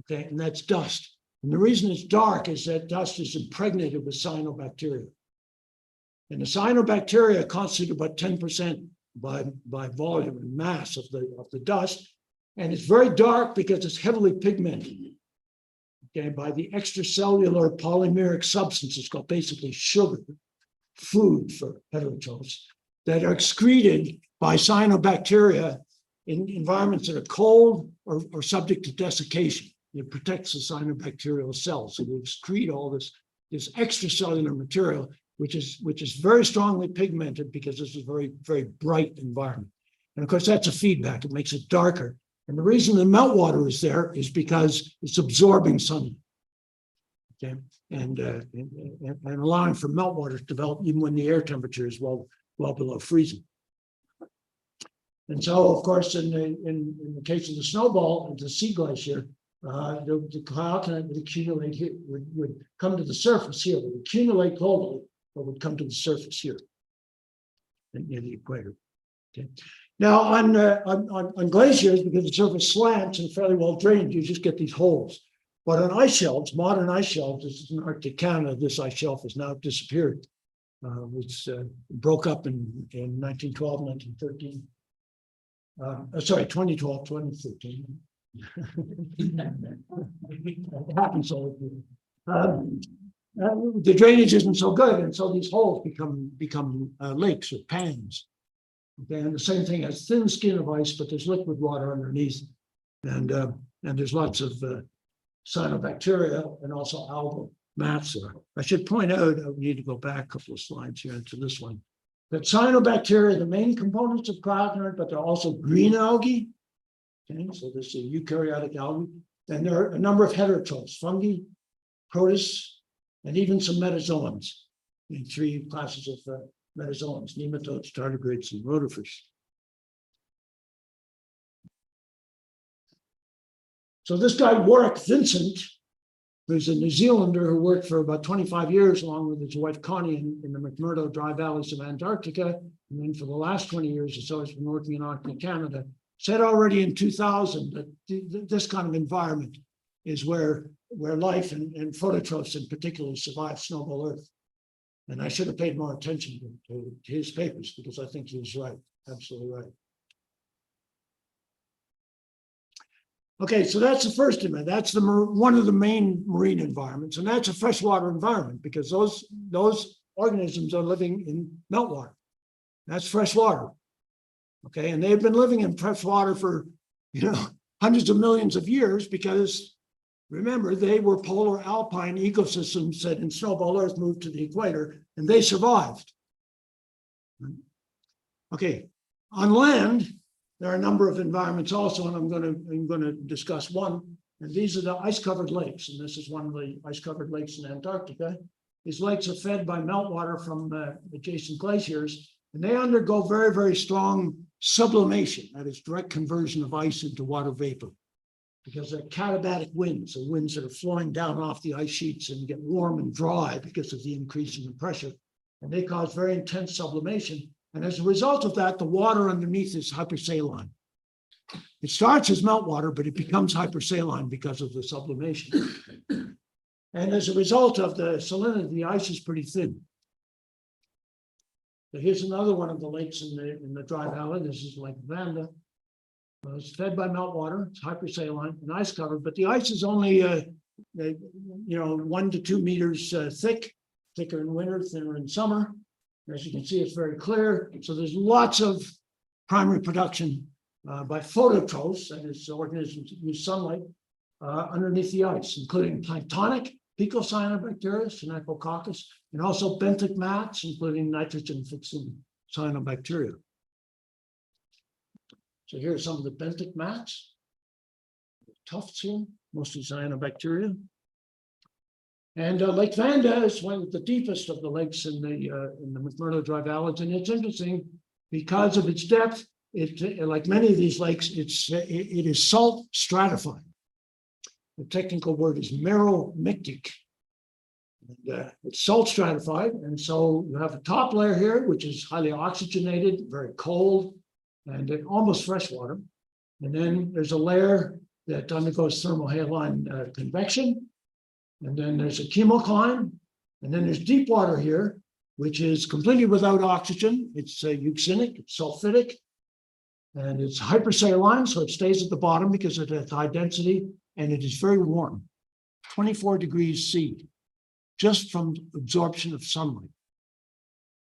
okay, and that's dust. And the reason it's dark is that dust is impregnated with cyanobacteria. And the cyanobacteria constitute about 10% by volume and mass of the dust. And it's very dark because it's heavily pigmented, okay, by the extracellular polymeric substances called basically sugar, food for heterotrophs, that are excreted by cyanobacteria in environments that are cold or subject to desiccation. It protects the cyanobacterial cells. So they excrete all this extracellular material, which is very strongly pigmented because this is a very, very bright environment. And of course, that's a feedback. It makes it darker. And the reason the meltwater is there is because it's absorbing sunlight. Okay, and allowing for meltwater to develop even when the air temperature is well below freezing. And so, of course, in the case of the snowball and the sea glacier, the cryogenite would accumulate here, would come to the surface here, would accumulate globally, but would come to the surface here near the equator. Okay. Now on glaciers, because the surface slants and fairly well drained, you just get these holes. But on ice shelves, modern ice shelves, this is in Arctic Canada, this ice shelf has now disappeared, which broke up in 1912, 1913. Sorry, 2012, 2013. It happens all the time. The drainage isn't so good, and so these holes become lakes or pans. Okay, and the same thing has thin skin of ice, but there's liquid water underneath, and there's lots of cyanobacteria and also algal mats there. I should point out, I need to go back a couple of slides here into this one, that cyanobacteria are the main components of cryogenite, but they're also green algae. Okay, so this is eukaryotic algae, and there are a number of heterotrophs, fungi, protists, and even some metazoans, in 3 classes of metazoans, nematodes, tardigrades, and rotifers. So this guy, Warwick Vincent, who's a New Zealander who worked for about 25 years along with his wife Connie in the McMurdo dry valleys of Antarctica, and then for the last 20 years or so he's been working in Arctic Canada, said already in 2000 that this kind of environment is where life and phototrophs in particular survive snowball Earth. And I should have paid more attention to his papers because I think he was right, absolutely right. Okay, so that's the first environment. That's one of the main marine environments, and that's a freshwater environment because those organisms are living in meltwater. That's freshwater. Okay, and they've been living in freshwater for hundreds of millions of years because remember they were polar alpine ecosystems that in snowball Earth moved to the equator, and they survived. Okay, on land. There are a number of environments also, and I'm going to discuss one. And these are the ice-covered lakes, and this is one of the ice-covered lakes in Antarctica. These lakes are fed by meltwater from adjacent glaciers, and they undergo very, very strong sublimation, that is direct conversion of ice into water vapor, because they're katabatic winds, the winds that are flowing down off the ice sheets and get warm and dry because of the increase in the pressure, and they cause very intense sublimation. And as a result of that, the water underneath is hypersaline. It starts as meltwater, but it becomes hypersaline because of the sublimation. And as a result of the salinity, the ice is pretty thin. So here's another one of the lakes in the dry valley. This is Lake Vanda. It's fed by meltwater. It's hypersaline and ice covered, but the ice is only 1 to 2 meters thick, thicker in winter, thinner in summer. As you can see, it's very clear. So there's lots of primary production by phototrophs, that is, organisms that use sunlight underneath the ice, including planktonic, picocyanobacteria, Synechococcus, and also benthic mats, including nitrogen-fixing cyanobacteria. So here are some of the benthic mats, tufts here, mostly cyanobacteria. And Lake Vanda is one of the deepest of the lakes in the McMurdo dry valleys, and it's interesting because of its depth. It like many of these lakes, it is salt stratified. The technical word is meromictic. And, it's salt stratified, and so you have a top layer here, which is highly oxygenated, very cold, and almost freshwater. And then there's a layer that undergoes thermohaline convection. And then there's a chemocline, and then there's deep water here, which is completely without oxygen. It's euxinic, it's sulfidic, and it's hypersaline, so it stays at the bottom because it has high density, and it is very warm, 24 degrees C, just from absorption of sunlight,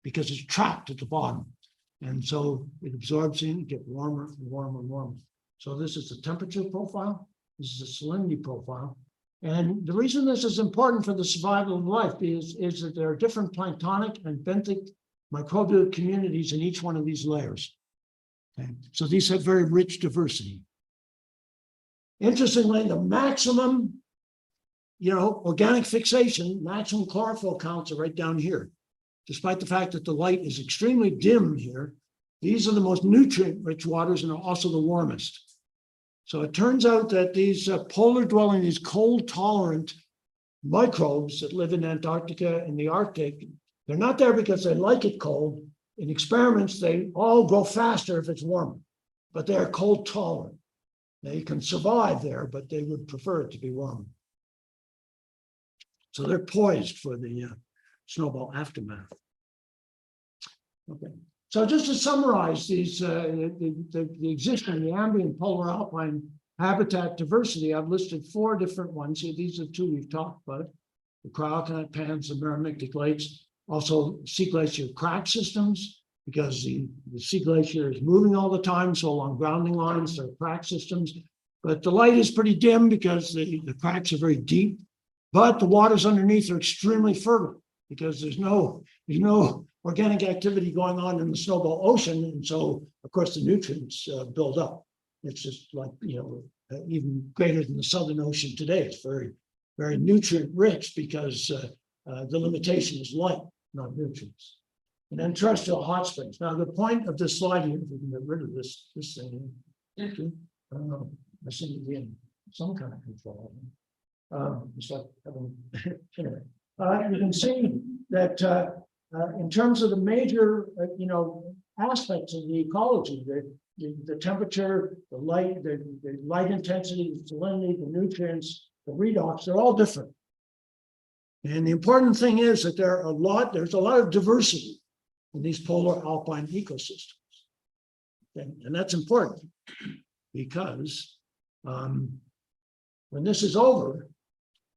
because it's trapped at the bottom. And so it absorbs in, get warmer and warmer and warmer. So this is the temperature profile, this is the salinity profile. And the reason this is important for the survival of life is that there are different planktonic and benthic microbial communities in each one of these layers. Okay. So these have very rich diversity. Interestingly, the maximum, organic fixation, maximum chlorophyll counts are right down here. Despite the fact that the light is extremely dim here, these are the most nutrient-rich waters and are also the warmest. So it turns out that these polar dwelling, these cold-tolerant microbes that live in Antarctica and the Arctic, they're not there because they like it cold. In experiments, they all grow faster if it's warmer, but they are cold tolerant. They can survive there, but they would prefer it to be warmer. So they're poised for the snowball aftermath. Okay, so just to summarize these, the existing, the ambient polar alpine habitat diversity, I've listed 4 different ones here. These are 2 we've talked about: the cryoconite pans, the meromictic lakes, also sea glacier crack systems, because the sea glacier is moving all the time. So along grounding lines, there are crack systems, but the light is pretty dim because the cracks are very deep, but the waters underneath are extremely fertile because there's no organic activity going on in the snowball ocean. And so, of course, the nutrients build up. It's just like, even greater than the Southern Ocean today. It's very, very nutrient rich because the limitation is light, not nutrients. And then terrestrial hot springs. Now, the point of this slide here, if we can get rid of this thing, I don't know, I seem to be in some kind of control. It's like having, anyway. You can see that in terms of the major, aspects of the ecology, the temperature, the light intensity, the salinity, the nutrients, the redox, they're all different. And the important thing is that there's a lot of diversity in these polar alpine ecosystems. And that's important because when this is over,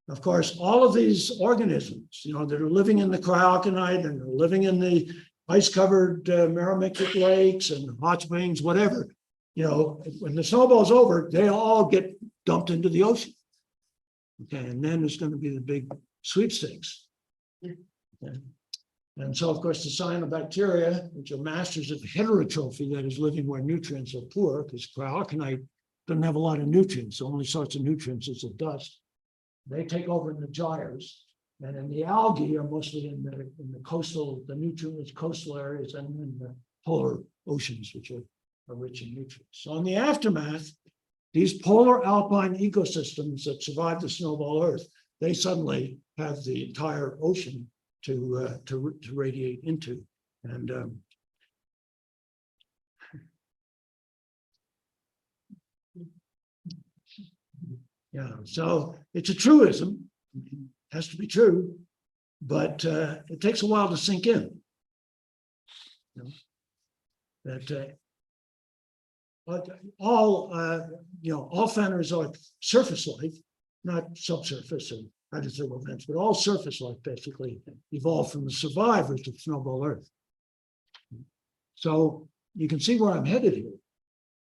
of course, all of these organisms, that are living in the cryoconite and are living in the ice-covered meromictic lakes and hot springs, whatever, when the snowball's over, they all get dumped into the ocean. Okay, and then there's going to be the big sweepstakes. Okay. And so, of course, the cyanobacteria, which are masters of heterotrophy, that is living where nutrients are poor, because cryoconite doesn't have a lot of nutrients. The only sorts of nutrients is the dust. They take over in the gyres, and then the algae are mostly in the coastal, the nutrient coastal areas, and in the polar oceans, which are rich in nutrients. So in the aftermath, these polar alpine ecosystems that survive the snowball Earth, they suddenly have the entire ocean to radiate into. And yeah, so it's a truism, it has to be true, but it takes a while to sink in. That all Phanerozoic surface life, not subsurface and hydrothermal vents, but all surface life basically evolved from the survivors of snowball Earth. So you can see where I'm headed here.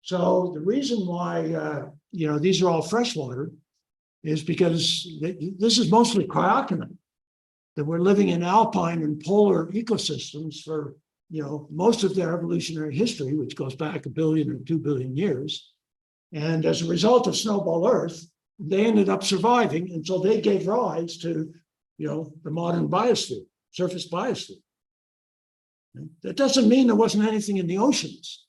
So the reason why these are all freshwater is because this is mostly cryoconite, that we're living in alpine and polar ecosystems for most of their evolutionary history, which goes back 1 billion or 2 billion years. And as a result of snowball Earth, they ended up surviving, and so they gave rise to the modern biosphere, surface biosphere. That doesn't mean there wasn't anything in the oceans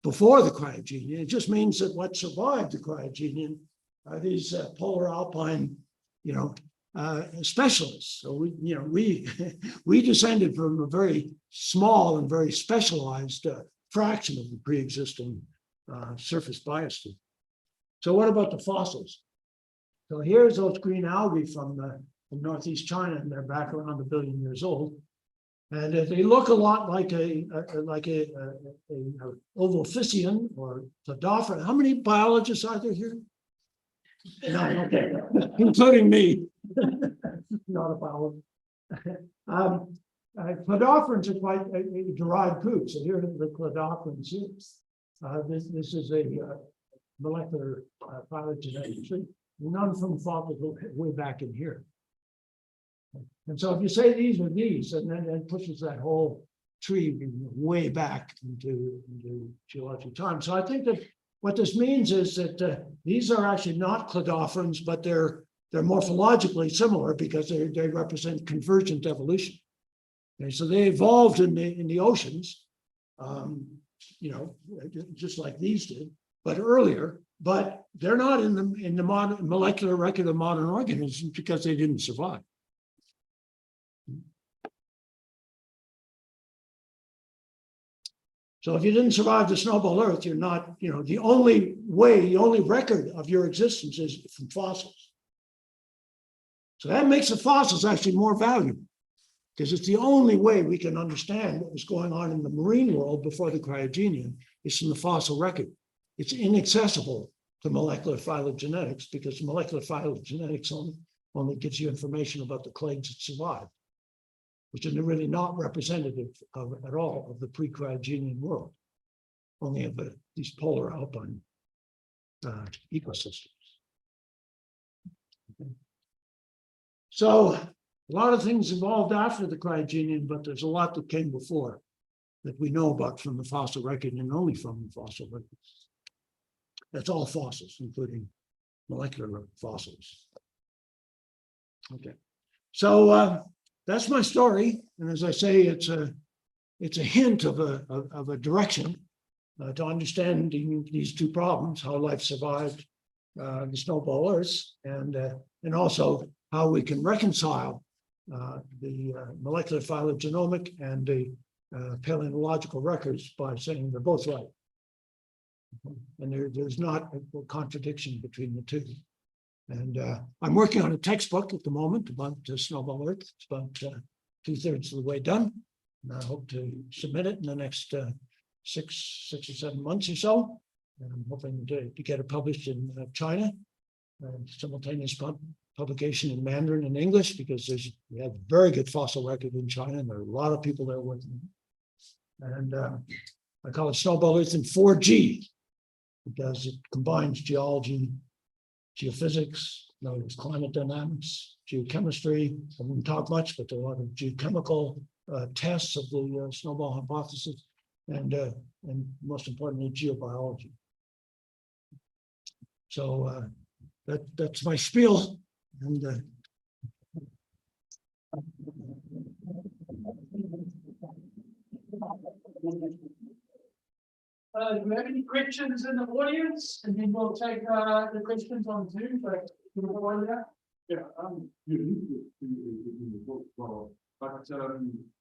before the Cryogenian. It just means that what survived the Cryogenian are these polar alpine, specialists. So we descended from a very small and very specialized fraction of the pre-existing surface biosphere. So what about the fossils? So here's those green algae from northeast China, and they're back around 1 billion years old. And they look a lot like a ovalphician or Podophyran. How many biologists are there here? No, okay, including me. Not a biologist. Cladophrans are quite a derived group. So here are the cladophrans here. This is a molecular phylogenetic tree. None from fossils way back in here. And so if you say these are these, and then it pushes that whole tree way back into geologic time. So I think that what this means is that these are actually not cladophorans, but they're morphologically similar because they represent convergent evolution. Okay, so they evolved in the oceans, just like these did, but earlier. But they're not in the modern molecular record of modern organisms because they didn't survive. So if you didn't survive the snowball Earth, you're not, the only record of your existence is from fossils. So that makes the fossils actually more valuable because it's the only way we can understand what was going on in the marine world before the cryogenian is from the fossil record. It's inaccessible to molecular phylogenetics because molecular phylogenetics only gives you information about the clades that survived, which are really not representative at all of the pre-cryogenian world, only of these polar alpine ecosystems. Okay. So a lot of things evolved after the cryogenian, but there's a lot that came before that we know about from the fossil record and only from the fossil record. That's all fossils, including molecular fossils. Okay, so that's my story, and as I say, it's a hint of a direction to understanding these two problems: how life survived the snowball Earth, and also how we can reconcile the molecular phylogenomic and the paleontological records by saying they're both right, and there's not a contradiction between the two. And I'm working on a textbook at the moment about snowball Earth. It's about 2/3 of the way done. And I hope to submit it in the next 6 or 7 months or so. And I'm hoping to get it published in China, simultaneous publication in Mandarin and English, because we have a very good fossil record in China, and there are a lot of people there working. And I call it Snowball Earth in 4G, because it combines geology, geophysics, climate dynamics, geochemistry. I wouldn't talk much, but there are a lot of geochemical tests of the snowball hypothesis, and most importantly, geobiology. So that's my spiel. And do we have any questions in the audience? And then we'll take the questions on Zoom. But yeah, you alluded to in the book, well, but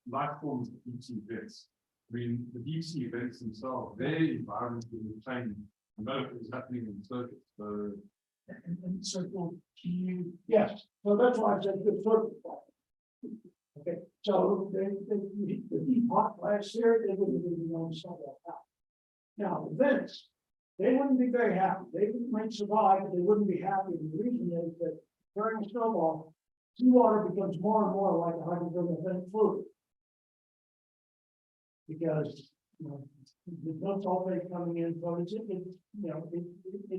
life forms of deep sea vents. I mean, the deep sea vents themselves, their environment will change. What is happening in the surface. So, and circle yes. So that's why I said the surface. Okay, so the deep hot last year, they wouldn't even know snowball out. Now, the vents, they wouldn't be very happy. They might survive, but they wouldn't be happy. And the reason is that during a snowball, seawater becomes more and more like a hydrothermal vent fluid. Because there's no sulfate coming in, so it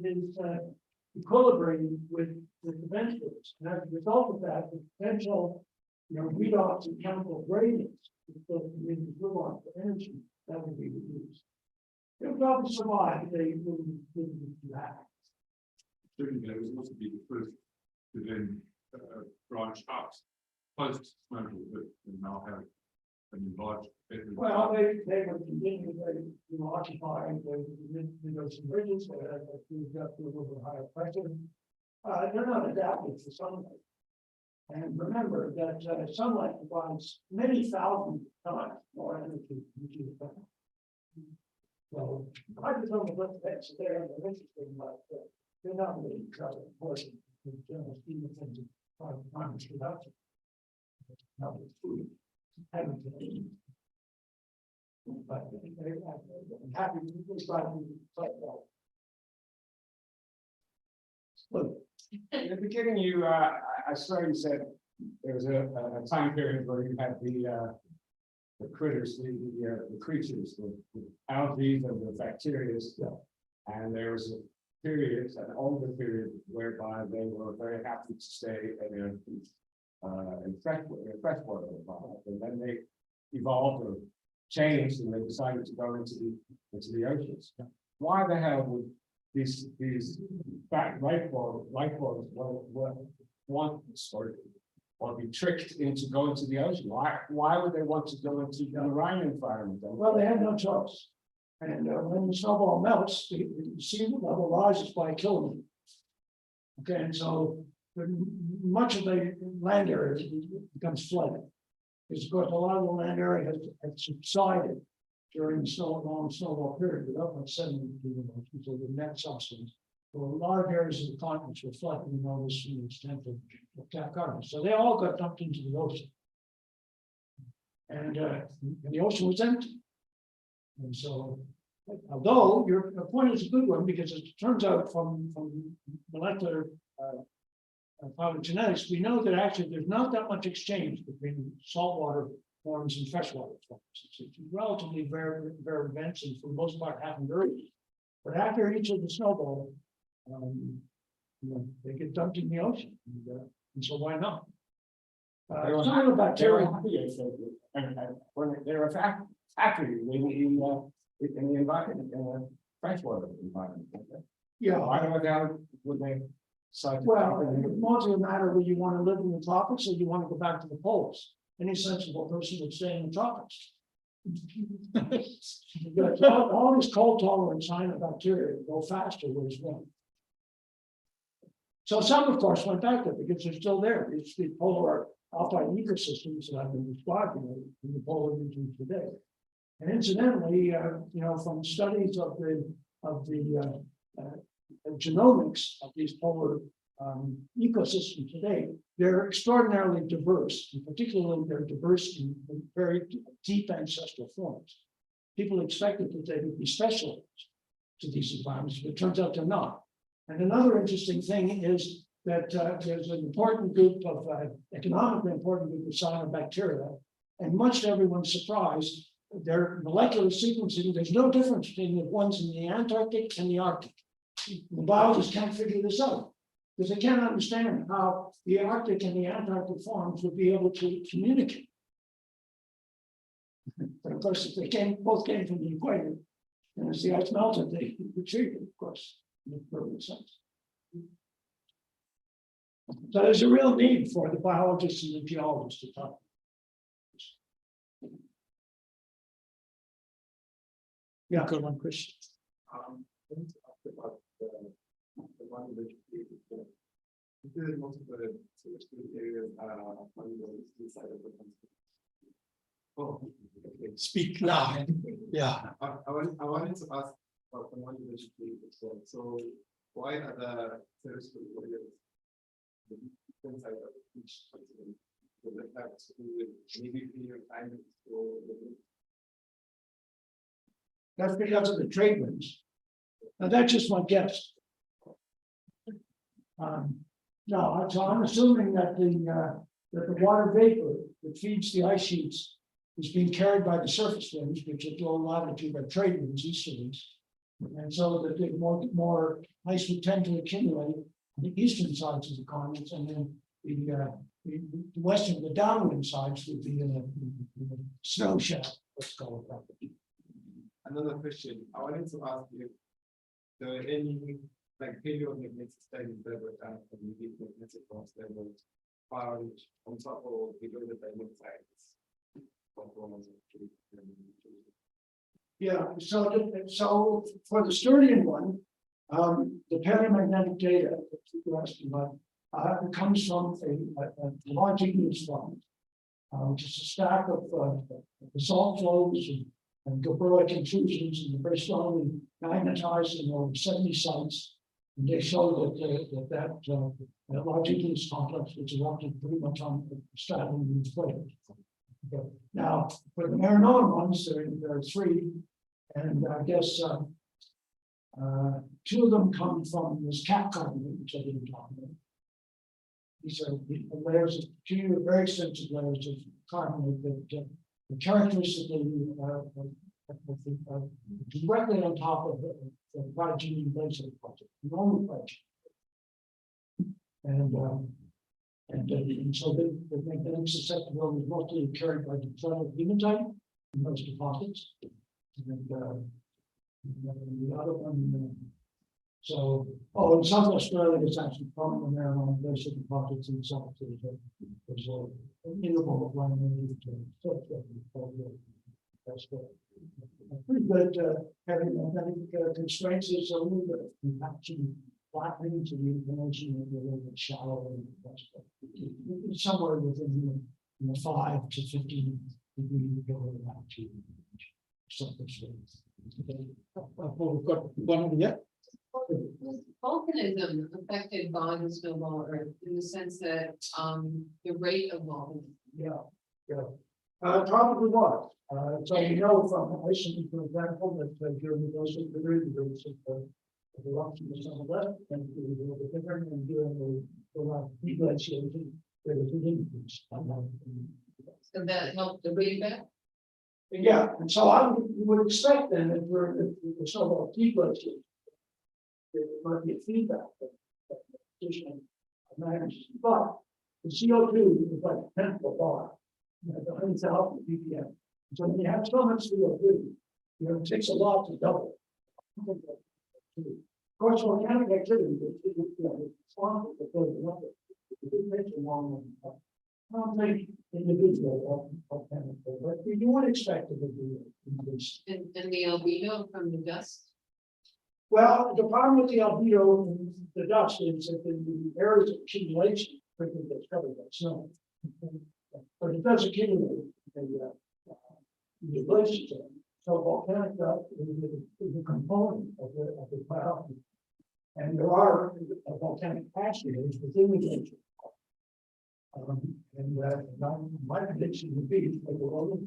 is equilibrating with the vent fluids. And as a result of that, the potential redox and chemical gradients that the fluid for energy that would be reduced. It would probably survive if they wouldn't do that. certainly, there was also be the first to then branch out post snowball, and now have an enlarged. Well, they would continue to occupy some bridges that moved up to a little bit higher pressure. They're not adapted to sunlight. And remember that sunlight provides many thousand times more energy than geothermal. So hydrothermal vents are there, and they're interesting, but they're not really important in the general scheme of things of climate reduction. Not with food. But I'm happy to describe Look, in the beginning, I saw you said there was a time period where you had the critters, the creatures, the algae and the bacteria, and there was a period, an older period, whereby they were very happy to stay in freshwater environment, and then they evolved or changed and they decided to go into the oceans. Why the hell would these life forms want or be tricked into going to the ocean? Why would they want to go into the marine environment? Well, they had no choice. And when the snowball melts, the sea level rises by a kilometer. Okay, and so much of the land area becomes flooded. Because of course, a lot of the land area has subsided during the long snowball period, without much sediment accumulation, so the net substance. So large areas of the continents were flooded, you know, this to the extent of Cap Carbon. So they all got dumped into the ocean. And the ocean was empty. And so, although your point is a good one, because it turns out from molecular phylogenetics, we know that actually there's not that much exchange between saltwater forms and freshwater forms. It's relatively rare events, and for the most part happened early. But after each of the snowball, you know, they get dumped in the ocean, and so why not? Some of the bacteria. When they're a factory in the environment, in the freshwater environment. Yeah. Why would they decide to? Well, it's mostly a matter whether you want to live in the tropics or you want to go back to the poles. Any sensible person would stay in the tropics. Because all these cold tolerant cyanobacteria go faster where it's warm. So some, of course, went back there because they're still there. It's the polar Alpine ecosystems that I've been describing in the polar regions today. And incidentally, you know, from studies of the genomics of these polar ecosystems today, they're extraordinarily diverse, and particularly they're diverse in very deep ancestral forms. People expected that they would be specialized to these environments, but it turns out they're not. And another interesting thing is that there's an important group of economically important group of cyanobacteria, and much to everyone's surprise, their molecular sequencing, there's no difference between the ones in the Antarctic and the Arctic. The biologists can't figure this out because they can't understand how the Arctic and the Antarctic forms would be able to communicate. But of course, if they both came from the equator, and as the ice melted, they retreated, of course. Makes perfect sense. So there's a real need for the biologists and the geologists to talk. Yeah, good one, Chris. I want to ask about the one that you did most of the areas inside of the country. Oh, okay. Speak loud. Yeah. I wanted to ask about the one that you created. So why are the terrestrial areas inside of each continent? Does it have to do with maybe period time or That's because of the trade winds. Now that's just my guess. No, so I'm assuming that the water vapor that feeds the ice sheets is being carried by the surface winds, which at low latitude are trade winds, easterlies. And so that the more ice would tend to accumulate on the eastern sides of the continents, and then the western, the downwind sides would be in a snow shack, let's call it that. Another question. I wanted to ask if there were any like paleomagnetic studies that were done for the magnetic force that were found on top or below the diamond sides. Yeah, so for the Sturdian one, the paramagnetic data that you're asking about comes from a large igneous fund, which is a stack of basalt flows and gabbroic intrusions, and very strongly magnetized in over 70 sites. And they show that large igneous complex, which erupted pretty much on the stratum of the plate. Okay. Now, for the Marinoan ones, there are three, and I guess two of them come from this cap carbonate, which I didn't talk about. These are the layers of two very extensive layers of carbonate that the characteristically directly on top of the Cryogenic Glaciation project, the only project. And so the magnetic susceptibility is mostly carried by the platelet hematite, in those deposits. And the other one, so, oh, in South Australia, it's actually from the Maryland glacier deposits in South Australia. There's an interval of 1 minute to that's good. Pretty good, having constraints is a little bit actually flattening to the information and a little bit shallow. And that's good. Somewhere within 5 to 15 degrees going back to something. We've got one over here. Was volcanism affected by the snowball Earth in the sense that the rate of volcanism? Yeah. Probably was. So you know from Iceland, for example, that during the glacial period, there was the eruption of some of that, and it was a little bit different, and during the deglaciation, there was an increase. So that helped the rate back? Yeah, and so you would expect then that we're if the so-called deglaciation, there might be a feedback that additional matters, but the CO2 is like a tenth of a bar. That's 100,000 ppm. So when you have so much CO2, it takes a lot to double. Of course, volcanic activity is responsible for building up. It takes a long time. I don't think individual volcanic, but you would expect it to be increased. And the albedo from the dust? Well, the problem with the albedo and the dust is that the areas of accumulation quickly gets covered by snow. But it does accumulate the glacier zone. So volcanic dust is a component of the biology. And there are volcanic passages within the glacier. My prediction would be that we're all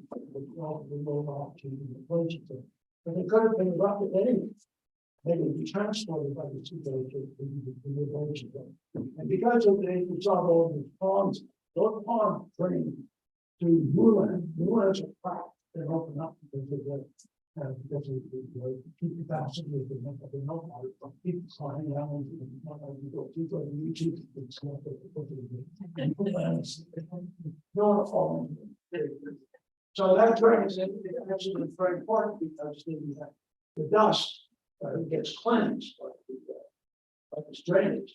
off to the glacier zone. But they could have been erupted anyway. They would be transported by the two glaciers to the glacier zone. And because of the saw all these ponds, those ponds drain to Moorland. Moorlands are cracked and open up because of the peak capacity of the meltwater from people climbing down and go to YouTube. It's not the Moorlands. No one falling. So that drains it actually is very important because the dust gets cleansed by this drainage.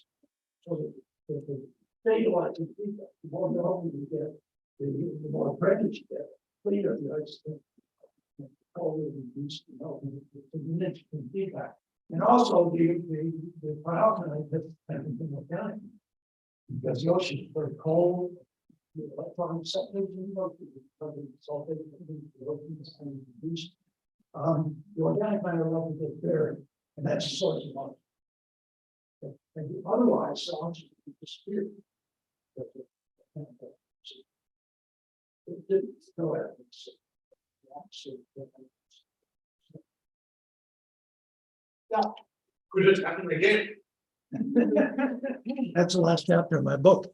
So the stabilizing feedback, the more melting you get, the more pregnant you get, cleaner the ice reduced significant feedback. And also the cryogenic that's everything organic. Because the ocean is very cold, the electron separated, sulfate, and reduced. The organic matter level gets buried, and that's the source of life. And otherwise, so much would disappear. It didn't go at Could it happen again? That's the last chapter of my book.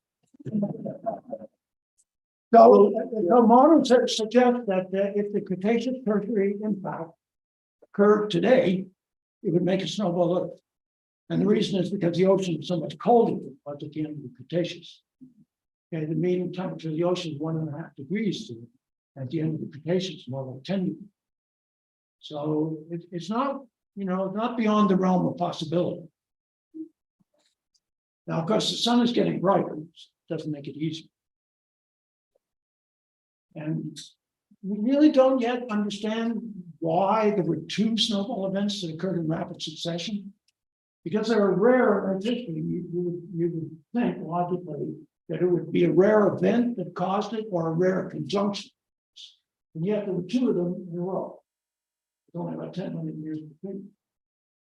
So the model suggests that if the Cretaceous Tertiary impact occurred today, it would make a snowball Earth. And the reason is because the ocean is so much colder than it was at the end of the Cretaceous. Okay, the mean temperature of the ocean is 1.5 degrees at the end of the Cretaceous, more like 10 degrees. So it's not, not beyond the realm of possibility. Now, of course, the sun is getting brighter, which doesn't make it easier. And we really don't yet understand why there were 2 snowball events that occurred in rapid succession. Because they're rare in history, you would think logically that it would be a rare event that caused it or a rare conjunction. And yet there were 2 of them in a row. It's only about 10 million years between.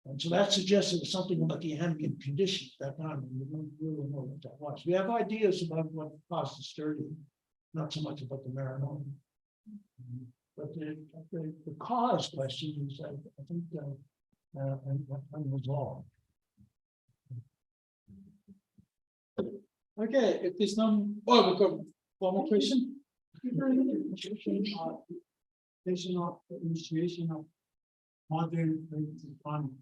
And so that suggests it was something about the ambient conditions at that time. And we don't really know what that was. We have ideas about what caused the sturgeon, not so much about the Marinone. But the cause question is, I think, unresolved. Okay, if there's none, oh, we've got one more question. Initiation of modern farming.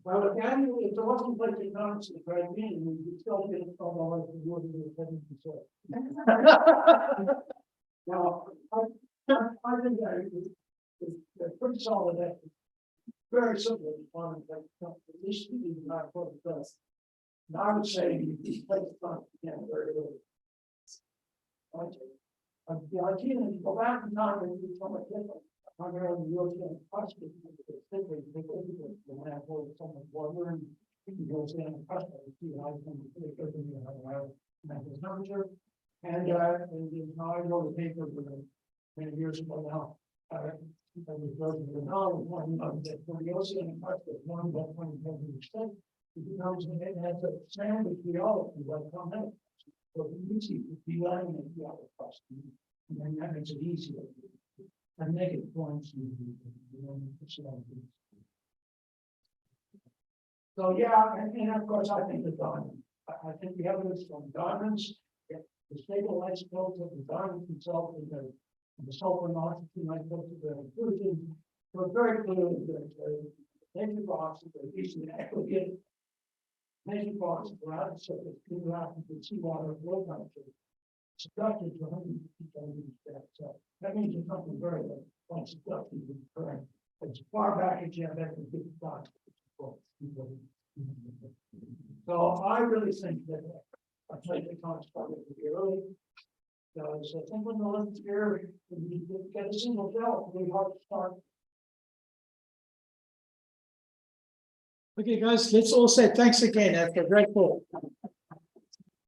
Well, again, if there wasn't like economics at the very beginning, we could still get it from all the wood and the 70%. Now, I think that it's pretty solid. Very simple, one that at least you not what it does. And I would say you place it on again very early. Okay. The idea is to go back in time and do something different. Primarily European custom, the land for someone water and you go stand in custom, see how you can put it temperature. And now I know the paper many years ago now. I was working with knowledge, one of that for the ocean and custom, one that 20%. It becomes it has a standard geology like comment. So you see the design of the other custom, and then that makes it easier. And make it points. So yeah, and of course, I think the diamond. I think the evidence from diamonds, the stable isotopes of the diamond itself and the sulfur and oxygen isotopes of the inclusion were very clearly that native rocks are usually aggregate. Native rocks are out of surface, people out into seawater low temperature. Subducted to 150 degrees. So that means it's something very like subducted is occurring as far back as you have ever been thought. So I really think that I played the construct pretty early. So I think when the 11th year, we get a single gel, it's really hard to start. Okay, guys, let's all say thanks again after a great call.